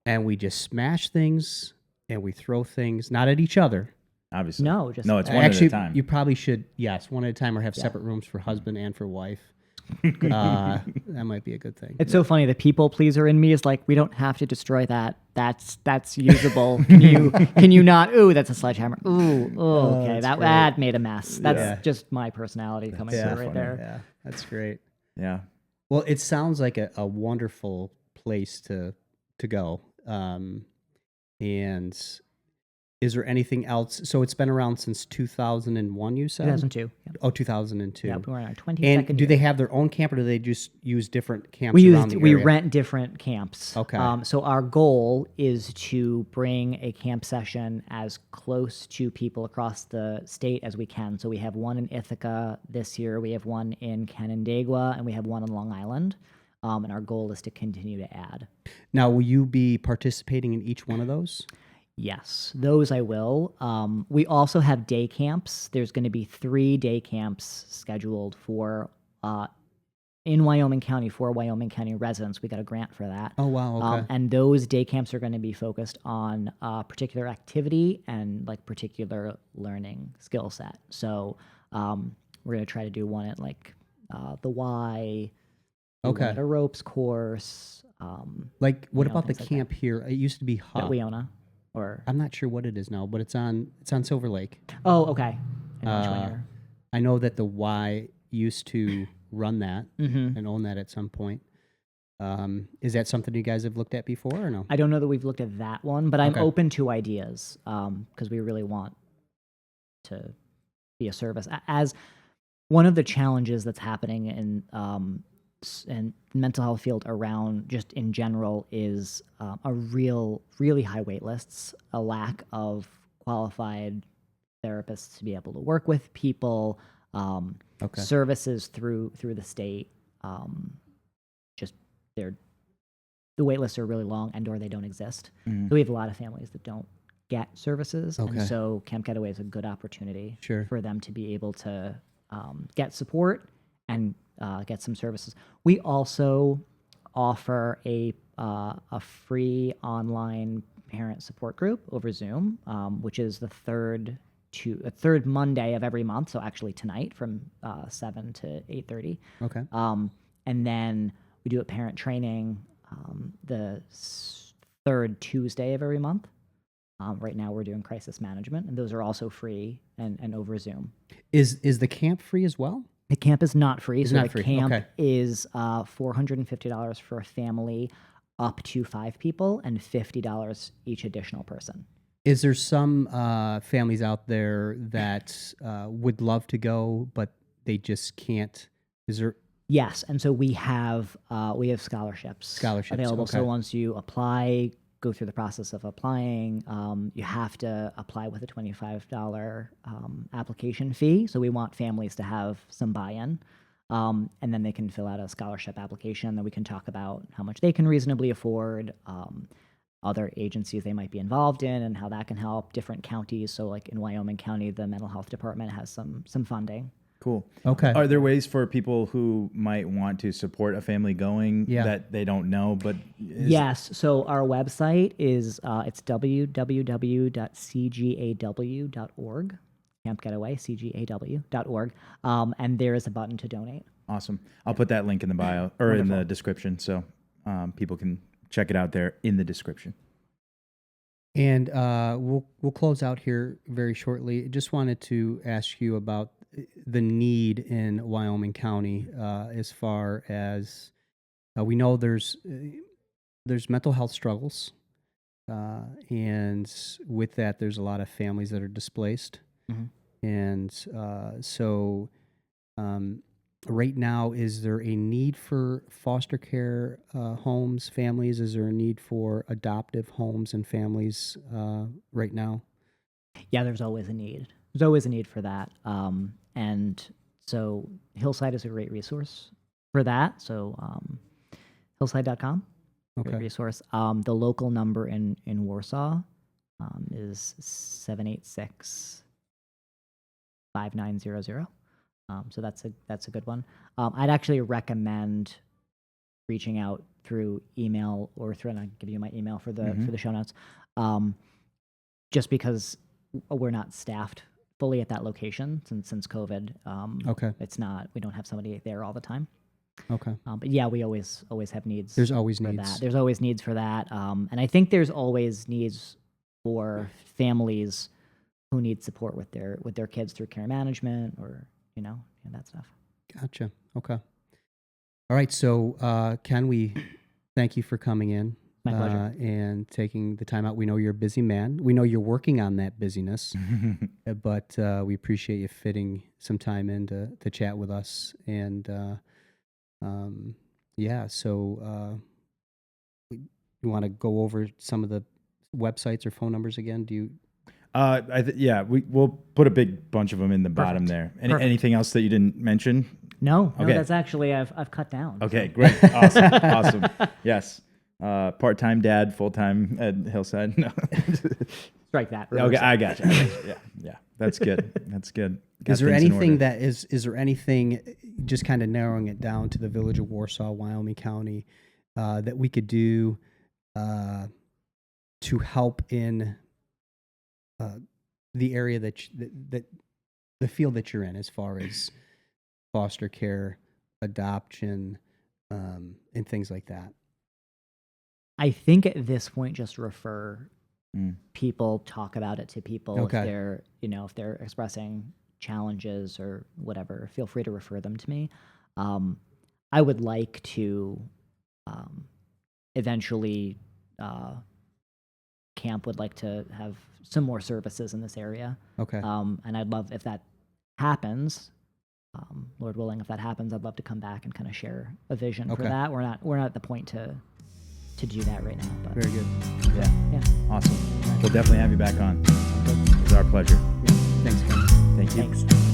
[SPEAKER 3] and we just smash things and we throw things not at each other.
[SPEAKER 1] Obviously.
[SPEAKER 2] No, just
[SPEAKER 1] it's one
[SPEAKER 3] Actually,
[SPEAKER 1] at a time.
[SPEAKER 3] you probably should, one at a time, or have separate rooms for husband and for wife. That might be a good thing.
[SPEAKER 2] It's so funny. The people pleaser in me is like, we don't have to destroy that. That's usable. Can you not? Ooh, that's a sledgehammer. Ooh, okay. That made a mess. That's just my personality coming through right there.
[SPEAKER 3] Yeah, that's great.
[SPEAKER 1] Yeah.
[SPEAKER 3] Well, it sounds like a wonderful place to go. And is there anything else? So it's been around since 2001, you said?
[SPEAKER 2] 2002. Yeah.
[SPEAKER 3] Oh, 2002.
[SPEAKER 2] Yeah, we're in our 22nd
[SPEAKER 3] And do
[SPEAKER 2] year.
[SPEAKER 3] they have their own camp, or do they just use different camps
[SPEAKER 2] We
[SPEAKER 3] around the
[SPEAKER 2] we
[SPEAKER 3] area?
[SPEAKER 2] rent different camps.
[SPEAKER 3] Okay.
[SPEAKER 2] So our goal is to bring a camp session as close to people across the state as we can. So we have one in Ithaca this year, we have one in Canandaigua, and we have one on Long Island. And our goal is to continue to add.
[SPEAKER 3] Now, will you be participating in each one of those?
[SPEAKER 2] Yes, those I will. We also have day camps. There's going to be 3 day camps scheduled for in Wyoming County for Wyoming County residents. We got a grant for that.
[SPEAKER 3] Oh, wow. Okay.
[SPEAKER 2] And those day camps are going to be focused on particular activity and like particular learning skill set. So we're going to try to do one at like the Y, do one at a ropes course.
[SPEAKER 3] Like, what about the
[SPEAKER 2] things like that.
[SPEAKER 3] camp here? It used to be
[SPEAKER 2] At
[SPEAKER 3] Hub.
[SPEAKER 2] Weona. Or
[SPEAKER 3] I'm not sure what it is now, but it's on Silver Lake.
[SPEAKER 2] oh, okay. I know which one you're-
[SPEAKER 3] I know that the Y used to run that
[SPEAKER 2] Mhm.
[SPEAKER 3] and own that at some point. Is that something you guys have looked at before or no?
[SPEAKER 2] I don't know that we've looked at that one, but I'm
[SPEAKER 3] Okay.
[SPEAKER 2] open to ideas because we really want to be a service. As one of the challenges that's happening in mental health field around just in general is really high wait lists, a lack of qualified therapists to be able to work with people, services through the state. Just the wait lists are really long and or they don't exist. So we have a lot of families that don't get services, and so Camp Getaway is a good opportunity for them to be able to get support and get some services. We also offer a free online parent support group over Zoom, which is the third Monday of every month. So actually tonight from 7 to 8:30.
[SPEAKER 3] Okay.
[SPEAKER 2] And then we do a parent training the third Tuesday of every month. Right now we're doing crisis management, and those are also free and over Zoom.
[SPEAKER 3] Is the camp free as well?
[SPEAKER 2] The camp is not free.
[SPEAKER 3] It's
[SPEAKER 2] so
[SPEAKER 3] not
[SPEAKER 2] the
[SPEAKER 3] free.
[SPEAKER 2] camp
[SPEAKER 3] Okay.
[SPEAKER 2] is $450 for a family up to 5 people and $50 each additional person.
[SPEAKER 3] Is there some families out there that would love to go, but they just can't? Is there?
[SPEAKER 2] Yes, and so we have scholarships available.
[SPEAKER 3] Okay.
[SPEAKER 2] So once you apply, go through the process of applying, you have to apply with a $25 application fee. So we want families to have some buy-in, and then they can fill out a scholarship application. Then we can talk about how much they can reasonably afford, other agencies they might be involved in, and how that can help different counties. So like in Wyoming County, the mental health department has some funding.
[SPEAKER 1] cool.
[SPEAKER 3] Okay.
[SPEAKER 1] Are there ways for people who might want to support a family going that they don't know, but
[SPEAKER 2] yes. So our website is it's www.cgaw.org. Camp Getaway, cgaw.org. And there is a button to donate.
[SPEAKER 1] Awesome. I'll put that link in the bio or in the description, so people can check it out there in the description.
[SPEAKER 3] And we'll close out here very shortly. Just wanted to ask you about the need in Wyoming County as far as we know there's mental health struggles, and with that there's a lot of families that are displaced, and so right now, is there a need for foster care homes, families? Is there a need for adoptive homes and families right now?
[SPEAKER 2] Yeah, there's always a need. There's always a need for that. And so Hillside is a great resource for that. So hillside.com, great resource. The local number in Warsaw is 786-5900. So that's a good one. I'd actually recommend reaching out through email or through, and I'll give you my email for the show notes. Just because we're not staffed fully at that location since COVID. It's not, we don't have somebody there all the time.
[SPEAKER 3] Okay.
[SPEAKER 2] But yeah, we always have needs.
[SPEAKER 3] There's always
[SPEAKER 2] for
[SPEAKER 3] needs.
[SPEAKER 2] that. There's always needs for that. And I think there's always needs for families who need support with their kids through care management or that stuff.
[SPEAKER 3] Gotcha. Okay. All right. So, Ken, we thank you for coming in.
[SPEAKER 2] My pleasure.
[SPEAKER 3] And taking the time out. We know you're a busy man. We know you're working on that busyness, but we appreciate you fitting some time in to chat with us. And so you want to go over some of the websites or phone numbers again? Do you?
[SPEAKER 1] We'll put a big bunch of them in the bottom there. Anything else that you didn't mention?
[SPEAKER 2] No,
[SPEAKER 1] Okay.
[SPEAKER 2] that's actually I've cut down.
[SPEAKER 1] Okay, great, awesome. Yes, part-time dad, full-time at Hillside. No.
[SPEAKER 2] Strike that.
[SPEAKER 1] Okay, I got you. Yeah, that's good. That's good.
[SPEAKER 3] Is there anything is there anything, just kind of narrowing it down to the village of Warsaw, Wyoming County, that we could do to help in the area that the field that you're in, as far as foster care, adoption, and things like that?
[SPEAKER 2] I think at this point, just refer people, talk about it to people.
[SPEAKER 3] Okay.
[SPEAKER 2] If they're, if they're expressing challenges or whatever, feel free to refer them to me. I would like to eventually, camp would like to have some more services in this area.
[SPEAKER 3] Okay.
[SPEAKER 2] And I'd love, if that happens, Lord willing, if that happens, I'd love to come back and kind of share a vision for that. We're not at the point to do that right now. But
[SPEAKER 3] very good.
[SPEAKER 2] yeah.
[SPEAKER 1] Awesome. We'll definitely have you back on. It's our pleasure.
[SPEAKER 3] Thanks, Ken.
[SPEAKER 1] Thank you.
[SPEAKER 2] Thanks.